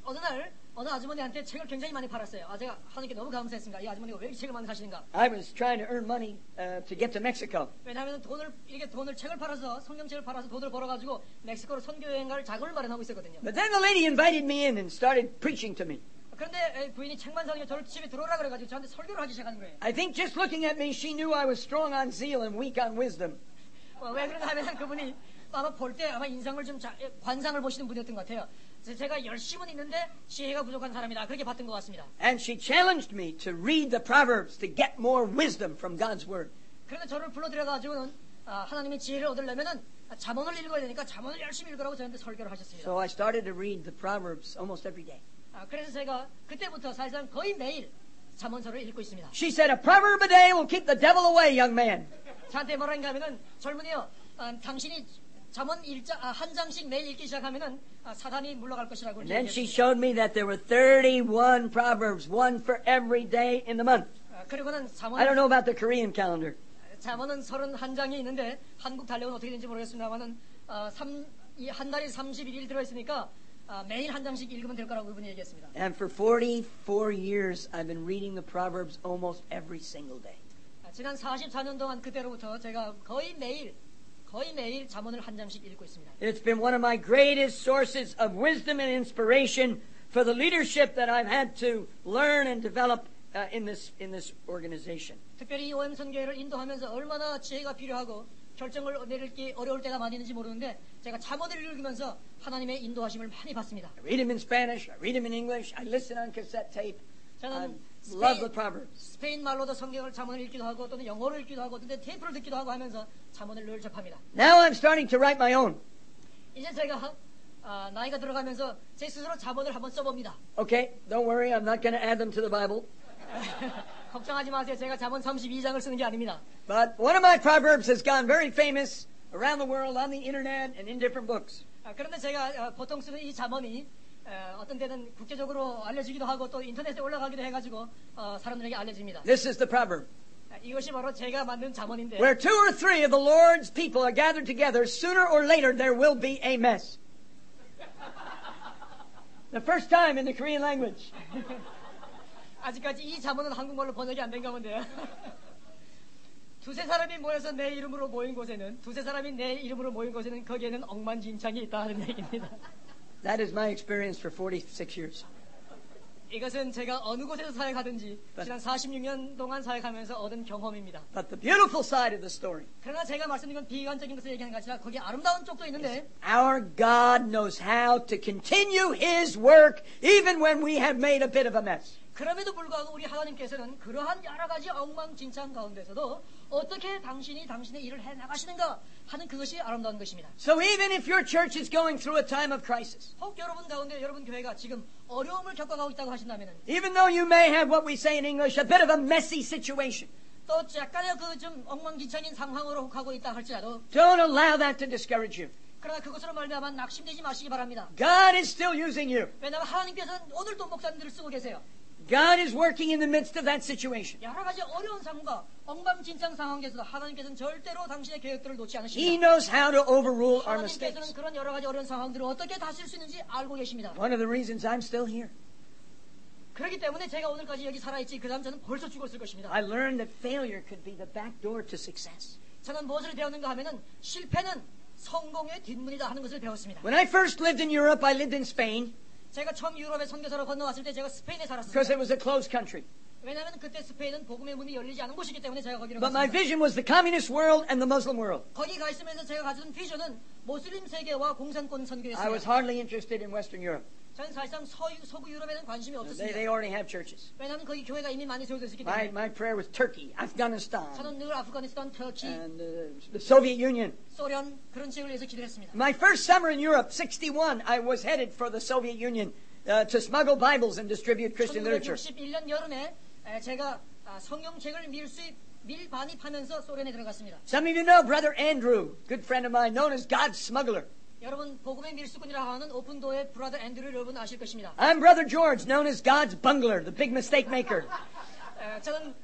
어느 아주머니한테 책을 굉장히 많이 팔았어요. 제가 하나님께 너무 감사했습니다. 이 아주머니가 왜 이렇게 책을 많이 사시는가? I was trying to earn money to get to Mexico. 왜냐하면 책을 팔아서 성경책을 팔아서 돈을 벌어가지고 멕시코로 선교여행 갈 자금을 마련하고 있었거든요. But then the lady invited me in and started preaching to me. 그런데 부인이 책만 사니까 저를 집에 들어오라 그래가지고 저한테 설교를 하기 시작하는 거예요. I think just looking at me, she knew I was strong on zeal and weak on wisdom. 왜 그런가 하면 그분이 아마 볼 때 아마 인상을 좀 관상을 보시는 분이었던 것 같아요. 제가 열심은 있는데 지혜가 부족한 사람이다. 그렇게 봤던 것 같습니다. And she challenged me to read the Proverbs to get more wisdom from God's Word. 그런데 저를 불러들여가지고는 하나님의 지혜를 얻으려면은 잠언을 읽어야 되니까 잠언을 열심히 읽으라고 저한테 설교를 하셨습니다. So I started to read the Proverbs almost every day. 그래서 제가 그때부터 사실상 거의 매일 잠언서를 읽고 있습니다. She said, a proverb a day will keep the devil away, young man. 저한테 뭐라는가 하면은 젊은이요, 당신이 잠언 한 장씩 매일 읽기 시작하면은 사단이 물러갈 것이라고. And then she showed me that there were 31 proverbs, one for every day in the month. 그리고는 I don't know about the Korean calendar. 잠언은 31장이 있는데 한국 달력은 어떻게 되는지 모르겠습니다만은 한 달에 31일 들어 있으니까 매일 한 장씩 읽으면 될 거라고 그분이 얘기했습니다. And for 44 years I've been reading the proverbs almost every single day. 지난 44년 동안 그때로부터 제가 거의 매일 잠언을 한 장씩 읽고 있습니다. It's been one of my greatest sources of wisdom and inspiration for the leadership that I've had to learn and develop in this organization. 특별히 OM 선교회를 인도하면서 얼마나 지혜가 필요하고 결정을 내리기 어려울 때가 많이 있는지 모르는데 제가 잠언을 읽으면서 하나님의 인도하심을 많이 받습니다. I read them in Spanish, I read them in English, I listen on cassette tape. I 저는 love the proverbs. 스페인 말로도 성경을 잠언을 읽기도 하고 또는 영어를 읽기도 하고 또는 테이프를 듣기도 하고 하면서 잠언을 늘 접합니다. Now I'm starting to write my own. 이제 제가 나이가 들어가면서 제 스스로 잠언을 한번 써봅니다. Okay, don't worry, I'm not going to add them to the Bible. 걱정하지 마세요. 제가 잠언 32장을 쓰는 게 아닙니다. But one of my proverbs has gone very famous around the world on the internet and in different books. 그런데 제가 보통 쓰는 이 잠언이 어떤 때는 국제적으로 알려지기도 하고 또 인터넷에 올라가기도 해가지고 사람들에게 알려집니다. This is the proverb. 이것이 바로 제가 만든 잠언인데 Where two or three of the Lord's people are gathered together, sooner or later there will be a mess. The first time in the Korean language. 아직까지 이 잠언은 한국말로 번역이 안 된 가운데요. 두세 사람이 모여서 내 이름으로 모인 곳에는 거기에는 엉망진창이 있다 하는 얘기입니다. That is my experience for 46 years. 이것은 제가 어느 곳에서 사역하든지 지난 46년 동안 사역하면서 얻은 경험입니다. But the beautiful side of the story. 그러나 제가 말씀드린 건 비관적인 것을 얘기하는 것이 아니라 거기에 아름다운 쪽도 있는데 Our God knows how to continue His work even when we have made a bit of a mess. 그럼에도 불구하고 우리 하나님께서는 그러한 여러 가지 엉망진창 가운데서도 어떻게 당신의 일을 해나가시는가 하는 그것이 아름다운 것입니다. So even if your church is going through a time of crisis, 혹 여러분 가운데 여러분 교회가 지금 어려움을 겪어가고 있다고 하신다면 even though you may have what we say in English, a bit of a messy situation, 또 약간의 그 좀 엉망진창인 상황으로 혹하고 있다 할지라도 don't allow that to discourage you. 그러나 그것으로 말미암아 낙심되지 마시기 바랍니다. God is still using you. 왜냐하면 하나님께서는 오늘도 목사님들을 쓰고 계세요. God is working in the midst of that situation. 여러 가지 어려운 상황과 엉망진창 상황에서도 하나님께서는 절대로 당신의 계획들을 놓지 He 않으십니다. knows how to overrule our 하나님께서는 mistakes. 그런 여러 가지 어려운 상황들을 어떻게 다스릴 수 있는지 알고 계십니다. One of the reasons I'm still here. 그렇기 때문에 제가 오늘까지 여기 살아있지 그 다음 저는 벌써 죽었을 것입니다. I learned that failure could be the back door to success. 저는 무엇을 배웠는가 하면은 실패는 성공의 뒷문이다 하는 것을 배웠습니다. When I first lived in Europe, I lived in Spain. 제가 처음 유럽에 선교사로 건너왔을 때 제가 스페인에 because 살았습니다. it was a closed country. 왜냐하면 그때 스페인은 복음의 문이 열리지 않은 곳이기 때문에 제가 거기로 But my 갔습니다. vision was the communist world and the Muslim world. 거기 가 있으면서 제가 가진 비전은 모슬림 세계와 공산권 I was 선교였습니다. hardly interested in Western Europe. 저는 사실상 서구 유럽에는 관심이 They 없었습니다. already have churches. 왜냐하면 거기 교회가 이미 많이 세워져 있기 My 때문에 prayer was Turkey, Afghanistan, 저는 늘 아프가니스탄, 터키, and the Soviet Union. 소련 그런 지역을 위해서 기도했습니다. My first summer in Europe, 61, I was headed for the Soviet Union to smuggle Bibles and distribute Christian literature. 1961년 여름에 제가 성경책을 밀반입하면서 소련에 들어갔습니다. Some of you know Brother Andrew, good friend of mine, known as God's smuggler. 여러분 복음의 밀수꾼이라고 하는 오픈도어의 브라더 앤드류를 여러분 아실 것입니다. I'm Brother George, known as God's bungler, the big mistake maker. 저는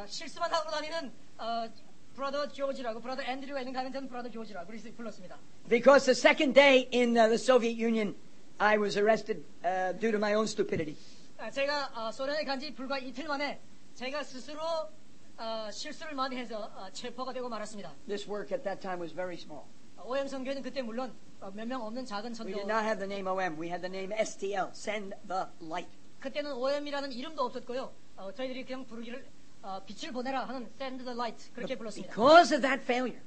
실수만 하고 다니는 브라더 조지라고 브라더 앤드류가 있는 가면 저는 브라더 조지라고 그래서 불렀습니다. Because the second day in the Soviet Union, I was arrested due to my own stupidity. 제가 소련에 간 지 불과 이틀 만에 제가 스스로 실수를 많이 해서 체포가 되고 말았습니다. This work at that time was very small. OM 선교회는 그때 물론 몇 명 없는 작은 We 선교. did not have the name OM. We had the name STL, Send the Light. 그때는 OM이라는 이름도 없었고요. 저희들이 그냥 부르기를 빛을 보내라 하는 Send the Light 그렇게 불렀습니다. Because of that failure,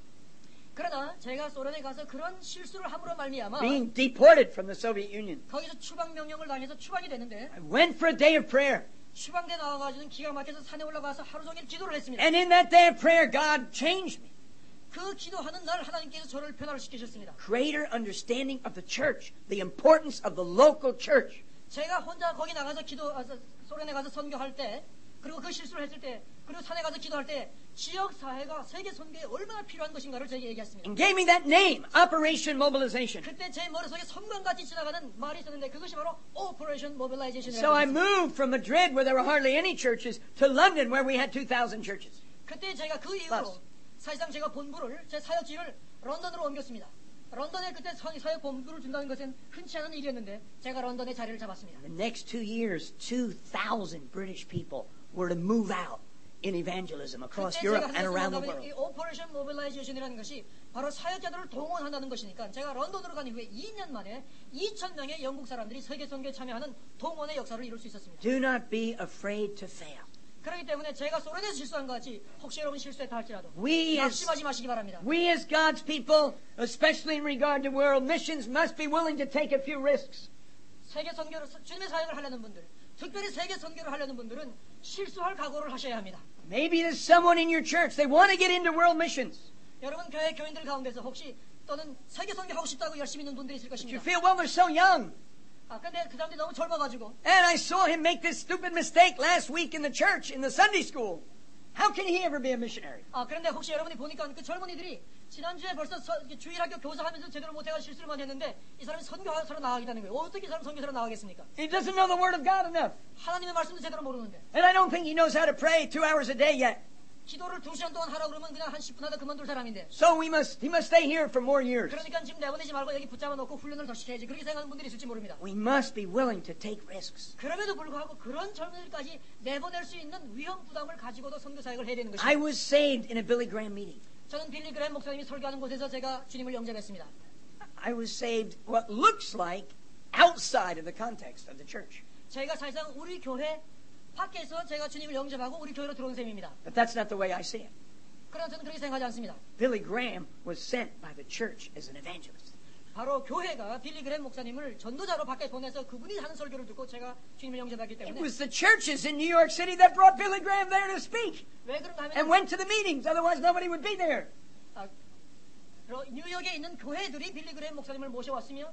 그러나 제가 소련에 가서 그런 실수를 함으로 말미암아 being deported from the Soviet Union, 거기서 추방 명령을 당해서 추방이 됐는데 I went for a day of prayer. 추방돼 나와가지고 기가 막혀서 산에 올라가서 하루 종일 기도를 했습니다. And in that day of prayer, God changed me. 그 기도하는 날 하나님께서 저를 변화시키셨습니다. Greater understanding of the church, the importance of the local church. 제가 혼자 거기 나가서 소련에 가서 선교할 때 그리고 그 실수를 했을 때 그리고 산에 가서 기도할 때 지역 사회가 세계 선교에 얼마나 필요한 것인가를 제게 얘기했습니다. And gave me that name, Operation Mobilization. 그때 제 머릿속에 선관같이 지나가는 말이 있었는데 그것이 바로 Operation Mobilization이라는 So I 것입니다. moved from Madrid, where there were hardly any churches, to London, where we had 2,000 churches. 그때 제가 그 이후로 사실상 제가 본부를 제 사역지를 런던으로 옮겼습니다. 런던에 그때 사역 본부를 준다는 것은 흔치 않은 일이었는데 제가 런던에 자리를 잡았습니다. The next 2 years, 2,000 British people were to move out in evangelism across 그때 Europe 제가 and around the 생각하면 이 world. Operation Mobilization이라는 것이 바로 사역자들을 동원한다는 것이니까 제가 런던으로 간 이후에 2년 만에 2,000명의 영국 사람들이 세계 선교에 참여하는 동원의 역사를 이룰 수 있었습니다. Do not be afraid to fail. 그렇기 때문에 제가 소련에서 실수한 것 같이 혹시 여러분 실수했다 할지라도 We as 낙심하지 마시기 바랍니다. God's people, especially in regard to world missions, must be willing to take a few risks. 세계 선교를 주님의 사역을 하려는 분들, 특별히 세계 선교를 하려는 분들은 실수할 각오를 하셔야 합니다. Maybe there's someone in your church, they want to get into world missions. 여러분 교회 교인들 가운데서 혹시 또는 세계 선교 하고 싶다고 열심히 있는 분들이 있을 But you 것입니다. feel, well, they're so young. 근데 그 사람들이 너무 젊어가지고 And I saw him make this stupid mistake last week in the church, in the Sunday school. How can he ever be a missionary? 그런데 혹시 여러분이 보니까 그 젊은이들이 지난주에 벌써 주일학교 교사하면서 제대로 못해가 실수를 했는데 이 사람이 선교사로 나가겠다는 거예요. 어떻게 이 사람 선교사로 나가겠습니까? He doesn't know the Word of God enough. 하나님의 말씀도 제대로 모르는데 And I don't think he knows how to pray 2 hours a day yet. 기도를 2시간 동안 하라고 그러면 그냥 한 10분 하다 그만둘 사람인데 So he must stay here for more years. 그러니까 지금 내보내지 말고 여기 붙잡아 놓고 훈련을 더 시켜야지 그렇게 생각하는 분들이 있을지 모릅니다. We must be willing to take risks. 그럼에도 불구하고 그런 젊은이들까지 내보낼 수 있는 위험 부담을 가지고도 선교 사역을 해야 되는 것입니다. I was saved in a Billy Graham meeting. 저는 빌리 그레임 목사님이 설교하는 곳에서 제가 주님을 영접했습니다. I was saved what looks like outside of the context of the church. 제가 사실상 우리 교회 밖에서 제가 주님을 영접하고 우리 교회로 들어온 셈입니다. But that's not the way I see it. 그러나 저는 그렇게 생각하지 않습니다. Billy Graham was sent by the church as an evangelist. 바로 교회가 빌리 그레임 목사님을 전도자로 밖에 보내서 그분이 하는 설교를 듣고 제가 주님을 영접했기 It 때문에 was the churches in New York City that brought Billy Graham there to speak 왜 그런가 and 하면 went to the meetings. Otherwise, nobody would be there. 뉴욕에 있는 교회들이 빌리 그레임 목사님을 모셔왔으며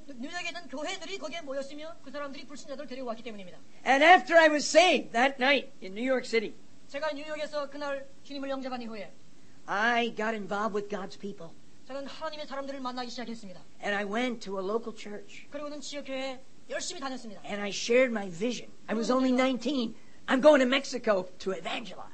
뉴욕에 있는 교회들이 거기에 모였으며 그 사람들이 불신자들을 데려왔기 때문입니다. And after I was saved that night in New York City, 제가 뉴욕에서 그날 주님을 영접한 이후에 I got involved with God's people. 저는 하나님의 사람들을 만나기 시작했습니다. And I went to a local church. 그리고는 지역교회에 열심히 다녔습니다. And I shared my vision. I was only 19. I'm going to Mexico to evangelize.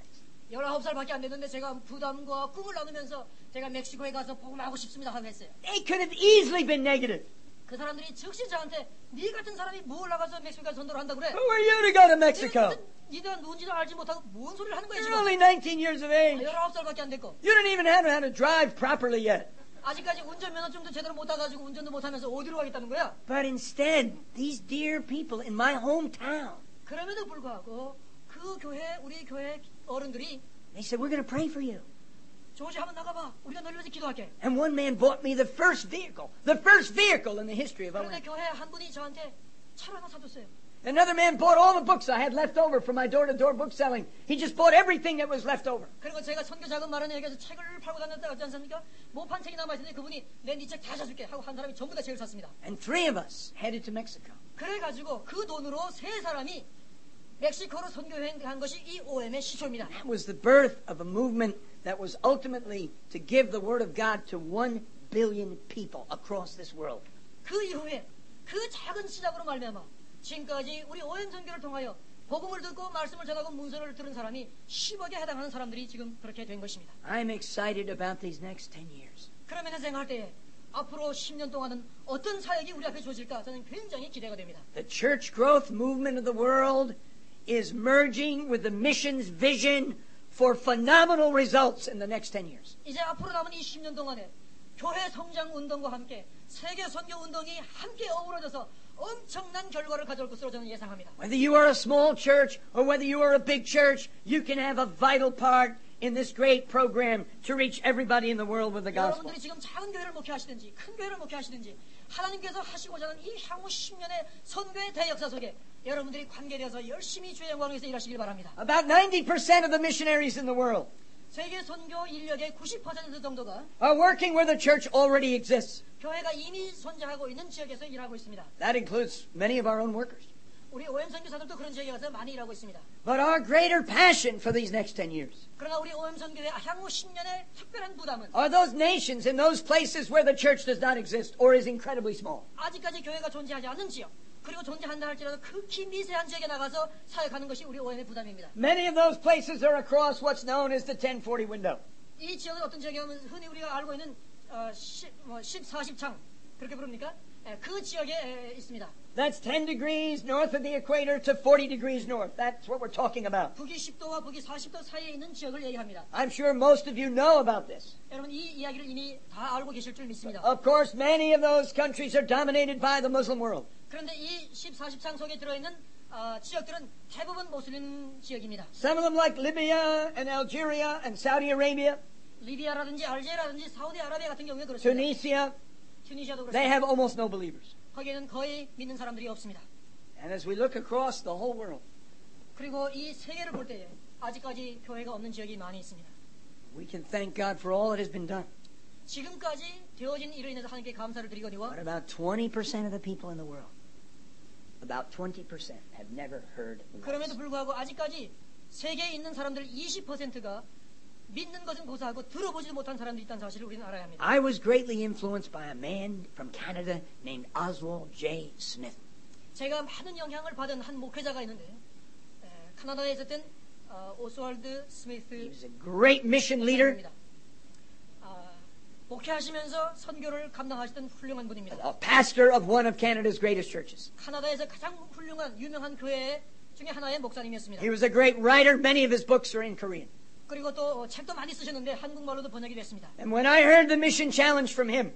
19살밖에 안 됐는데 제가 부담과 꿈을 나누면서 제가 멕시코에 가서 복음하고 싶습니다 하고 했어요. They could have easily been negative. 그 사람들이 즉시 저한테 네 같은 사람이 뭘 나가서 멕시코에 선도를 한다고 그래? Who are you to go to Mexico? 니가 누군지도 알지 못하고 뭔 소리를 하는 거야 You're 지금? only 19 years of age. 19살밖에 안 됐고 You don't even know how to drive properly yet. 아직까지 운전면허증도 제대로 못 따가지고 운전도 못하면서 어디로 가겠다는 거야? But instead, these dear people in my hometown, 그럼에도 불구하고 그 교회, 우리 교회 어른들이 they said, we're going to pray for you. 조지 한번 나가봐. 우리가 너를 위해서 기도할게. And one man bought me the first vehicle in the history of 그런데 OM. 교회 한 분이 저한테 차를 하나 사줬어요. Another man bought all the books I had left over from my door-to-door book selling. He just bought everything that was left over. 그리고 제가 선교 자금 마련에 얘기해서 책을 팔고 다녔다 하지 않습니까? 못 판 책이 남아있는데 그분이 내 네 책 다 사줄게 하고 한 사람이 전부 다 책을 샀습니다. And 3 of us headed to Mexico. 그래가지고 그 돈으로 3사람이 멕시코로 선교여행 간 것이 이 OM의 시초입니다. That was the birth of a movement that was ultimately to give the Word of God to 1 billion people across this world. 그 이후에 그 작은 시작으로 말미암아 지금까지 우리 OM 선교를 통하여 복음을 듣고 말씀을 전하고 문서를 들은 사람이 10억에 해당하는 사람들이 지금 그렇게 된 것입니다. I'm excited about these next 10 years. 그러면 생각할 때에 앞으로 10년 동안은 어떤 사역이 우리 앞에 주어질까 저는 굉장히 기대가 됩니다. The church growth movement of the world is merging with the missions vision for phenomenal results in the next 10 years. 이제 앞으로 남은 이 10년 동안에 교회 성장 운동과 함께 세계 선교 운동이 함께 어우러져서 엄청난 결과를 가져올 것으로 저는 예상합니다. Whether you are a small church or whether you are a big church, you can have a vital part in this great program to reach everybody in the world with the gospel. 여러분들이 지금 작은 교회를 목회하시든지 큰 교회를 목회하시든지 하나님께서 하시고자 하는 이 향후 10년의 선교의 대역사 속에 여러분들이 관계되어서 열심히 주의 영광을 위해서 일하시길 바랍니다. About 90% of the missionaries in the world 세계 선교 인력의 90% 정도가 are working where the church already exists. 교회가 이미 선자하고 있는 지역에서 일하고 있습니다. That includes many of our own workers. 우리 OM 선교사들도 그런 지역에 가서 많이 일하고 있습니다. But our greater passion for these next 10 years 그러나 우리 OM 선교의 향후 10년의 특별한 부담은 are those nations in those places where the church does not exist or is incredibly small. 아직까지 교회가 존재하지 않는 지역 그리고 존재한다 할지라도 극히 미세한 지역에 나가서 사역하는 것이 우리 OM의 부담입니다. Many of those places are across what's known as the 1040 window. 이 지역은 어떤 지역이냐면 흔히 우리가 알고 있는 10-40창 그렇게 부릅니까? 그 지역에 있습니다. That's 10 degrees north of the equator to 40 degrees north. That's what we're talking about. 북위 10도와 북위 40도 사이에 있는 지역을 얘기합니다. I'm sure most of you know about this. 여러분 이 이야기를 이미 다 알고 계실 줄 믿습니다. Of course, many of those countries are dominated by the Muslim world. 그런데 이 10-40창 속에 들어있는 지역들은 대부분 모슬림 지역입니다. Some of them like Libya and Algeria and Saudi Arabia, 리비아라든지 알제리라든지 사우디아라비아 같은 경우에 그렇습니다. Tunisia, 튜니시아도 they 그렇습니다. have almost no believers. 거기에는 거의 믿는 사람들이 없습니다. And as we look across the whole world, 그리고 이 세계를 볼 때에 아직까지 교회가 없는 지역이 많이 있습니다. we can thank God for all that has been done. 지금까지 되어진 일로 인해서 하나님께 감사를 드리거니와 But about 20% of the people in the world, about 20% have never heard the 그럼에도 gospel. 불구하고 아직까지 세계에 있는 사람들 20%가 믿는 것은 고사하고 들어보지도 못한 사람들이 있다는 사실을 우리는 알아야 합니다. I was greatly influenced by a man from Canada named Oswald J. Smith. 제가 많은 영향을 받은 한 목회자가 있는데 카나다에 있었던 오스왈드 He 스미스 was a great mission leader, 목사입니다. 목회하시면서 선교를 감당하시던 훌륭한 분입니다. a pastor of one of Canada's greatest churches. 카나다에서 가장 훌륭한 유명한 교회 중에 하나의 목사님이었습니다. He was a great writer. Many of his books are in Korean. 그리고 또 책도 많이 쓰셨는데 한국말로도 번역이 됐습니다. And when I heard the mission challenge from him,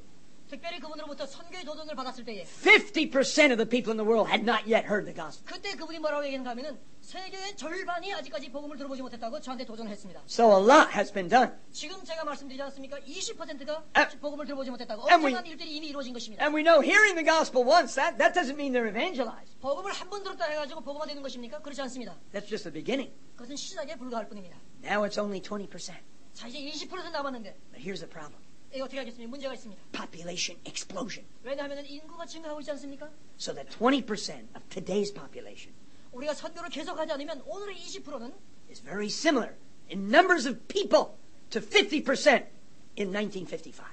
특별히 그분으로부터 선교의 도전을 받았을 때에 50% of the people in the world had not yet heard the gospel. 그때 그분이 뭐라고 얘기했는가 하면은 세계의 절반이 아직까지 복음을 들어보지 못했다고 저한테 도전했습니다. So a lot has been done. 지금 제가 말씀드리지 않습니까? 20%가 And- 복음을 들어보지 못했다고 and we- 엄청난 일들이 이미 이루어진 것입니다. And we know hearing the gospel once, that doesn't mean they're evangelized. 복음을 한 번 들었다 해가지고 복음화 되는 것입니까? 그렇지 않습니다. That's just the beginning. 그것은 시작에 불과할 뿐입니다. Now it's only 20%. 자 이제 20% 남았는데 But here's the problem. 이게 어떻게 하겠습니까? 문제가 있습니다. Population explosion. 왜냐하면 인구가 증가하고 있지 않습니까? So that 20% of today's population 우리가 선교를 계속하지 않으면 오늘의 20%는 is very similar in numbers of people to 50% in 1955.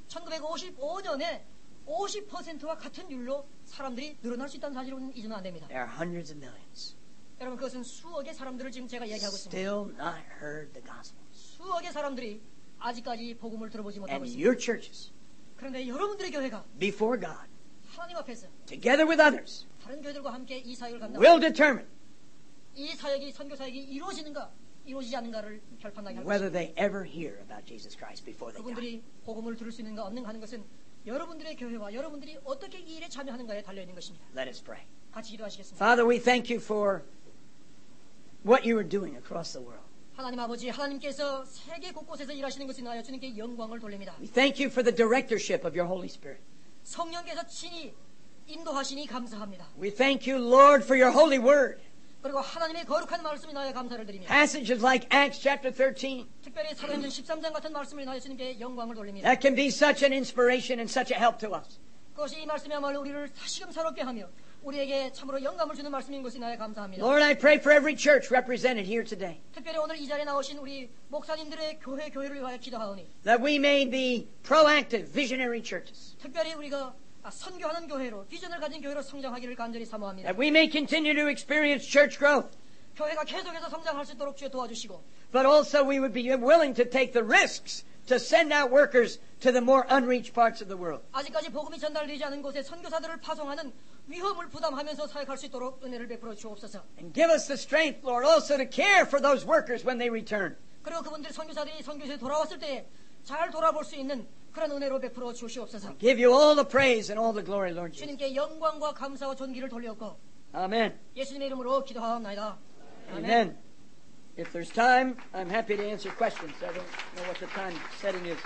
1955년에 50%와 같은 율로 사람들이 늘어날 수 있다는 사실은 잊으면 안 됩니다. There are hundreds of millions 여러분 그것은 수억의 사람들을 지금 제가 이야기하고 있습니다. still not heard the gospel. 수억의 사람들이 아직까지 복음을 들어보지 못하고 And 있습니다. your churches, 그런데 여러분들의 교회가 before God, 하나님 앞에서 together with others, 다른 교회들과 함께 이 사역을 감당하고 will determine 이 사역이 선교 사역이 이루어지는가 이루어지지 않는가를 결판나게 할 whether 것입니다. they ever hear about Jesus Christ before they die. 그분들이 복음을 들을 수 있는가 없는가 하는 것은 여러분들의 교회와 여러분들이 어떻게 이 일에 참여하는가에 달려있는 것입니다. Let us pray. 같이 기도하시겠습니다. Father, we thank you for what you are doing across the world. 하나님 아버지, 하나님께서 세계 곳곳에서 일하시는 것을 인하여 주님께 영광을 돌립니다. We thank you for the directorship of your Holy Spirit. 성령께서 친히 인도하시니 감사합니다. We thank you, Lord, for your holy word. 그리고 하나님의 거룩한 말씀을 인하여 감사를 드립니다. Passages like Acts chapter 13. 특별히 사도행전 13장 같은 말씀을 인하여 주님께 영광을 돌립니다. That can be such an inspiration and such a help to us. 그것이 이 말씀이야말로 우리를 다시금 새롭게 하며 우리에게 참으로 영감을 주는 말씀인 것을 인하여 감사합니다. Lord, I pray for every church represented here today, 특별히 오늘 이 자리에 나오신 우리 목사님들의 교회를 위하여 기도하오니 that we may be proactive, visionary churches, 특별히 우리가 선교하는 교회로 비전을 가진 교회로 성장하기를 간절히 사모합니다. that we may continue to experience church growth, 교회가 계속해서 성장할 수 있도록 주여 도와주시고 but also we would be willing to take the risks to send out workers to the more unreached parts of the world. 아직까지 복음이 전달되지 않은 곳에 선교사들을 파송하는 위험을 부담하면서 사역할 수 있도록 은혜를 베풀어 주옵소서. And give us the strength, Lord, also to care for those workers when they return. 그리고 그분들 선교사들이 선교소에 돌아왔을 때 잘 돌아볼 수 있는 그런 은혜로 베풀어 주시옵소서. Give you all the praise and all the glory, Lord Jesus. 주님께 영광과 감사와 존귀를 돌렸고 Amen. 예수님의 이름으로 기도하옵나이다. Amen. If there's time, I'm happy to answer questions. I don't know what the time setting is.